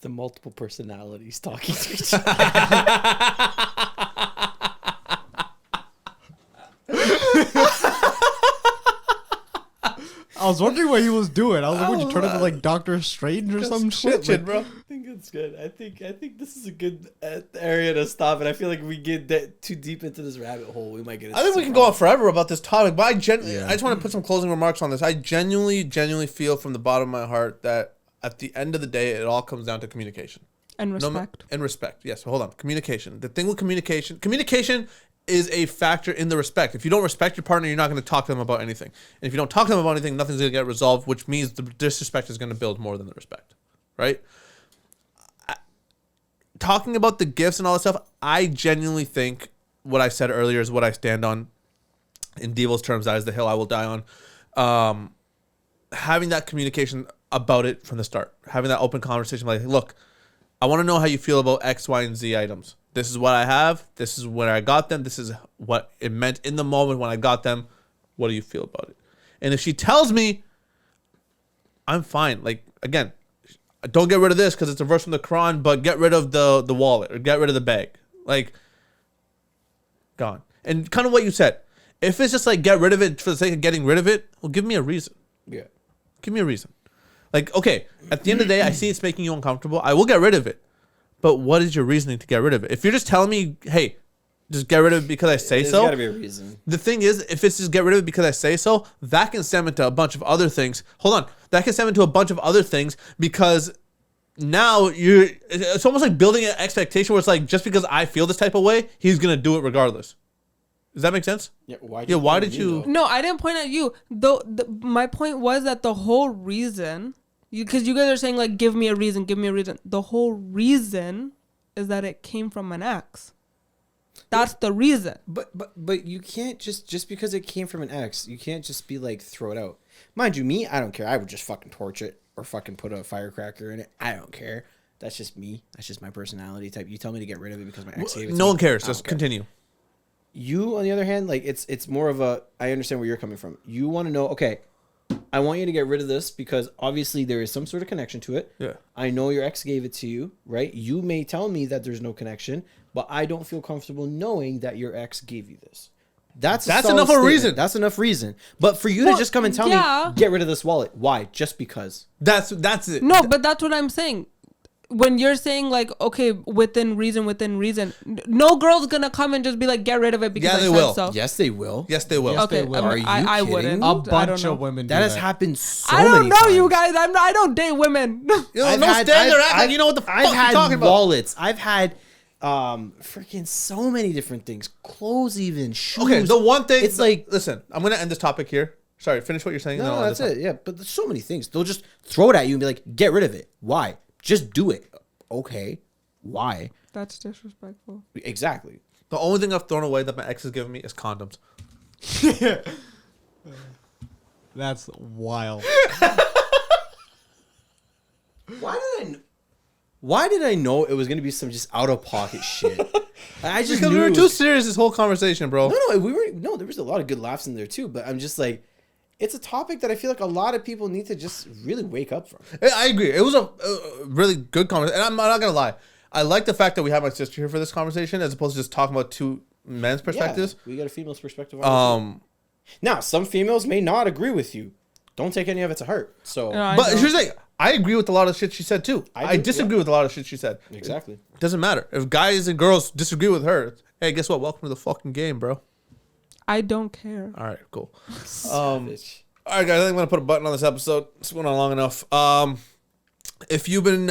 the multiple personalities talking to each other. I was wondering what he was doing. I was like, would you turn into like Doctor Strange or some shit? Like, bro. I think it's good. I think this is a good area to stop. And I feel like if we get too deep into this rabbit hole, we might get. I think we can go on forever about this topic, but I just want to put some closing remarks on this. I genuinely feel from the bottom of my heart that at the end of the day, it all comes down to communication and respect. And respect. Yes. Hold on. Communication. The thing with communication is a factor in the respect. If you don't respect your partner, you're not going to talk to them about anything. And if you don't talk to them about anything, nothing's going to get resolved, which means the disrespect is going to build more than the respect. Right? Talking about the gifts and all that stuff, I genuinely think what I said earlier is what I stand on. In Devil's terms, that is the hill I will die on. Having that communication about it from the start. Having that open conversation like, look, I want to know how you feel about X, Y, and Z items. This is what I have. This is where I got them. This is what it meant in the moment when I got them. What do you feel about it? And if she tells me, I'm fine. Like, again, don't get rid of this because it's a verse from the Quran, but get rid of the wallet or get rid of the bag. Like, gone. And kind of what you said. If it's just like get rid of it for the sake of getting rid of it, well, give me a reason. Yeah. Give me a reason. Like, okay, at the end of the day, I see it's making you uncomfortable. I will get rid of it. but what is your reasoning to get rid of it? If you're just telling me, hey, just get rid of it because I say There's so. gotta be a reason. The thing is, if it's just get rid of it because I say so, that can stem into a bunch of other things. Hold on. That can stem into a bunch of other things because now it's almost like building an expectation where it's like, just because I feel this type of way, he's going to do it regardless. Does that make sense? Yeah, why No, I didn't point at you. Though my point was that the whole reason, because you guys are saying like, give me a reason. The whole reason is that it came from an ex. That's the reason. But you can't just because it came from an ex, you can't just be like throw it out. Mind you, me, I don't care. I would just fucking torch it or fucking put a firecracker in it. I don't care. That's just me. That's just my personality type. You tell me to get rid of it because my ex gave it to me. No one cares. I don't Just care. continue. You, on the other hand, like it's more of a, I understand where you're coming from. You want to know, okay, I want you to get rid of this because obviously there is some sort of connection to it. Yeah. I know your ex gave it to you, right? You may tell me that there's no connection, but I don't feel comfortable knowing that your ex gave you this. That's enough solid of a statement. reason. That's enough reason. But for you to just come and tell me, get rid of this wallet. Why? Just because. That's it. No, but that's what I'm saying. When you're saying like, okay, within reason, no girl's gonna come and just be like, get rid of it because Yeah, I they said will. so. Yes, they will. Yes, they will. Yes, Okay, they will. Are you I kidding? wouldn't. A I don't bunch know. of women do That has happened so I don't many know, times. you guys. I don't date women. You know, no stand there acting like you know what the fuck I've you're had talking about. wallets. I've had freaking so many different things. Clothes, even shoes. Okay, the one thing It's like, listen, I'm gonna end this topic here. Sorry, finish what you're saying. and then no, I'll end that's this it. Yeah, but there's so many things. They'll just throw it at you and be like, get rid of it. Why? Just do it. Okay. Why? That's disrespectful. Exactly. The only thing I've thrown away that my ex has given me is condoms. That's wild. Why did I know it was gonna be some just out of pocket shit? I just Because knew we were it too was- serious this whole conversation, bro. No, we were no. There was a lot of good laughs in there too. But I'm just like, it's a topic that I feel like a lot of people need to just really wake up from. I agree. It was a really good conversation. And I'm not going to lie. I like the fact that we have my sister here for this conversation as opposed to just talking about two men's perspectives. Yeah, we got a female's perspective on this. Now, some females may not agree with you. Don't take any of it to heart. So, No, I But don't. here's the thing. I agree with a lot of shit she said too. I do, disagree with a lot of shit she said. exactly. It doesn't matter. If guys and girls disagree with her, hey, guess what? Welcome to the fucking game, bro. I don't care. All right, cool. Savage. All right, guys, I think I'm going to put a button on this episode. It's going on long enough. If you've been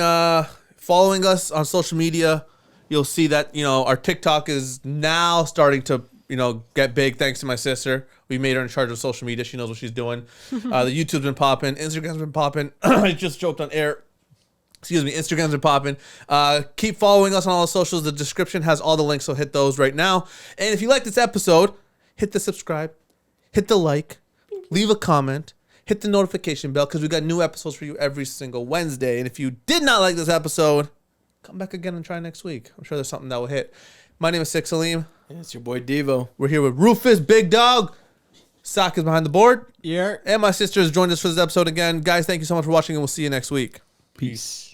following us on social media, you'll see that, our TikTok is now starting to, get big thanks to my sister. We made her in charge of social media. She knows what she's doing. The YouTube's been popping. Instagram's been popping. I just joked on air. Excuse me. Instagram's been popping. Keep following us on all the socials. The description has all the links, so hit those right now. And if you like this episode, hit the subscribe, hit the like, leave a comment, hit the notification bell because we got new episodes for you every single Wednesday. And if you did not like this episode, come back again and try next week. I'm sure there's something that will hit. My name is Sik Salim. And it's your boy Devo. We're here with Rufus, Big Dog. Sak is behind the board. Yeah. And my sister has joined us for this episode again. Guys, thank you so much for watching, and we'll see you next week. Peace.